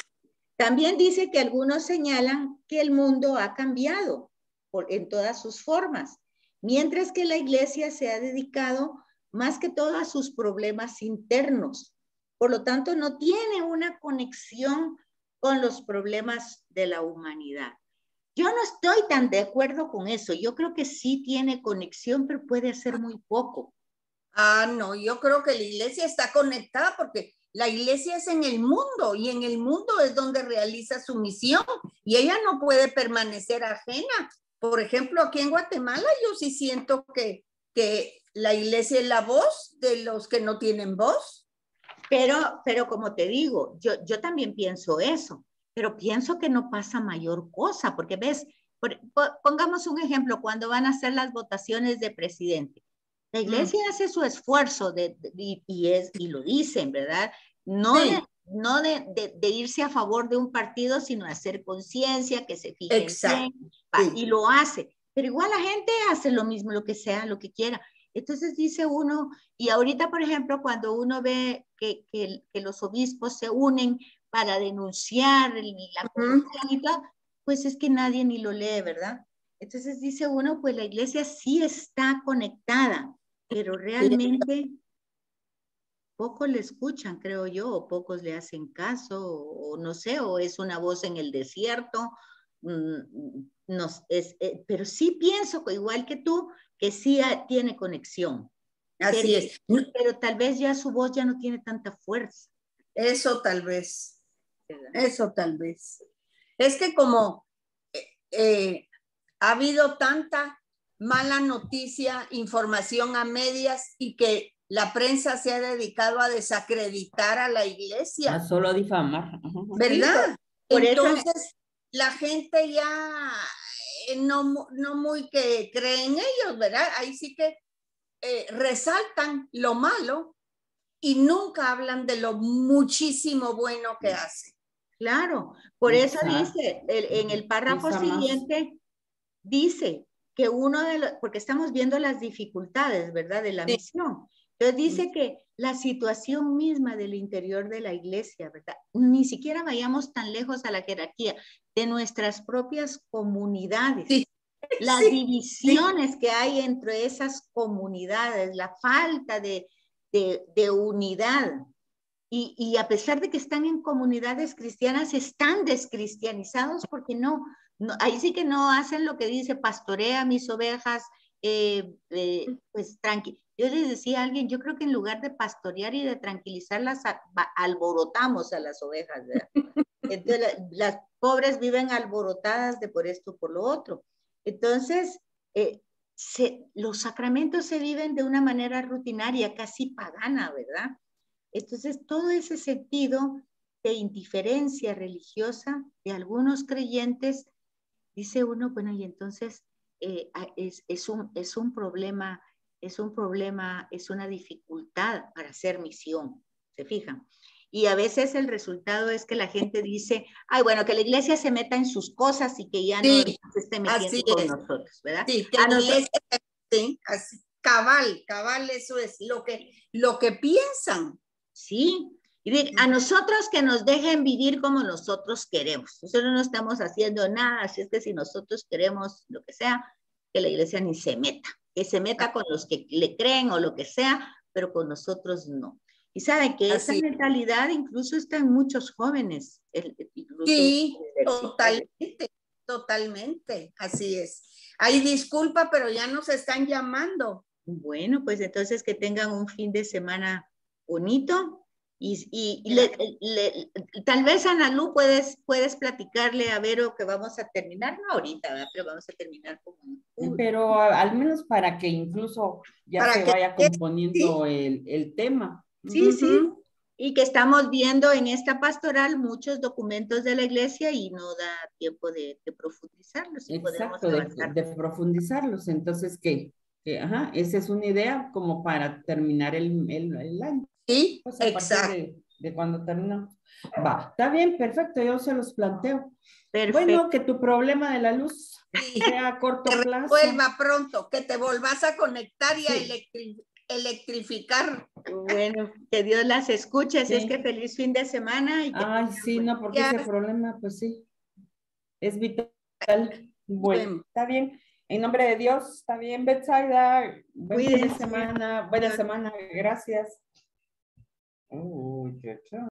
También dice que algunos señalan que el mundo ha cambiado en todas sus formas, mientras que la iglesia se ha dedicado más que todo a sus problemas internos. Por lo tanto, no tiene una conexión con los problemas de la humanidad. Yo no estoy tan de acuerdo con eso. Yo creo que sí tiene conexión, pero puede ser muy poco. Ah, no, yo creo que la iglesia está conectada porque la iglesia es en el mundo y en el mundo es donde realiza su misión y ella no puede permanecer ajena. Por ejemplo, aquí en Guatemala yo sí siento que la iglesia es la voz de los que no tienen voz. Pero como te digo, yo también pienso eso, pero pienso que no pasa mayor cosa, porque ves, pongamos un ejemplo, cuando van a hacer las votaciones de presidente. La iglesia hace su esfuerzo y lo dicen, ¿verdad? No, sí. no de irse a favor de un partido, sino hacer conciencia, que se fijen. Exacto. Bien, sí. Y lo hace. Pero igual la gente hace lo mismo, lo que sea, lo que quiera. Entonces dice uno, y ahorita, por ejemplo, cuando uno ve que los obispos se unen para denunciar la corrupción y todo, pues es que nadie ni lo lee, ¿verdad? Entonces dice uno, pues la iglesia sí está conectada, pero realmente pocos le escuchan, creo yo, o pocos le hacen caso, o no sé, o es una voz en el desierto. Pero sí pienso, igual que tú, que sí tiene conexión. Así es. Pero tal vez ya su voz ya no tiene tanta fuerza. Eso tal vez. ¿Verdad? Eso tal vez. Es que como ha habido tanta mala noticia, información a medias y que la prensa se ha dedicado a desacreditar a la iglesia. A solo difamar. ¿Verdad? Entonces, la gente ya no muy que cree en ellos, ¿verdad? Ahí sí que resaltan lo malo y nunca hablan de lo muchísimo bueno que hace. Claro, por eso dice, en el párrafo siguiente, dice que uno de los, porque estamos viendo las dificultades, ¿verdad? De la misión. Entonces dice que la situación misma del interior de la iglesia, ¿verdad? Ni siquiera vayamos tan lejos a la jerarquía de nuestras propias comunidades. Sí. Las divisiones que hay entre esas comunidades, la falta de unidad. Y a pesar de que están en comunidades cristianas, están descristianizados porque no, ahí sí que no hacen lo que dice, pastorea mis ovejas, pues tranqui. Yo les decía a alguien, yo creo que en lugar de pastorear y de tranquilizarlas, alborotamos a las ovejas, ¿verdad? Entonces las pobres viven alborotadas de por esto, por lo otro. Entonces, los sacramentos se viven de una manera rutinaria, casi pagana, ¿verdad? Entonces, todo ese sentido de indiferencia religiosa de algunos creyentes, dice uno, bueno, y entonces es un problema, es una dificultad para hacer misión, ¿se fijan? Y a veces el resultado es que la gente dice, ay, bueno, que la iglesia se meta en sus cosas y que ya no se esté metiendo con nosotros, ¿verdad? Sí, que la iglesia, sí, así, cabal, eso es lo que piensan. Sí, y a nosotros que nos dejen vivir como nosotros queremos. Nosotros no estamos haciendo nada, así es que si nosotros queremos lo que sea, que la iglesia ni se meta, que se meta con los que le creen o lo que sea, pero con nosotros no. Y saben que esa mentalidad incluso está en muchos jóvenes. Sí, totalmente, así es. Ay, disculpa, pero ya nos están llamando. Bueno, pues entonces que tengan un fin de semana bonito. Tal vez, Ana Lu, puedes platicarle a Vero que vamos a terminar, no ahorita, ¿verdad? Pero vamos a terminar como... Pero al menos para que incluso ya se vaya componiendo el tema. Sí, sí. Y que estamos viendo en esta pastoral muchos documentos de la iglesia y no da tiempo de profundizarlos. Exacto, de profundizarlos. Entonces, esa es una idea como para terminar el año. Sí, pues exacto. De cuando terminamos. Va, está bien, perfecto, yo se los planteo. Perfecto. Bueno, que tu problema de la luz sea a corto plazo. Que resuelva pronto, que te volvás a conectar y a electrificar. Bueno, que Dios las escuche, así es que feliz fin de semana. Y ay, sí, no, porque ese problema, pues sí, es vital. Bueno, está bien. En nombre de Dios, está bien, Betsaida. Buen fin de semana, buena semana, gracias. Uy, qué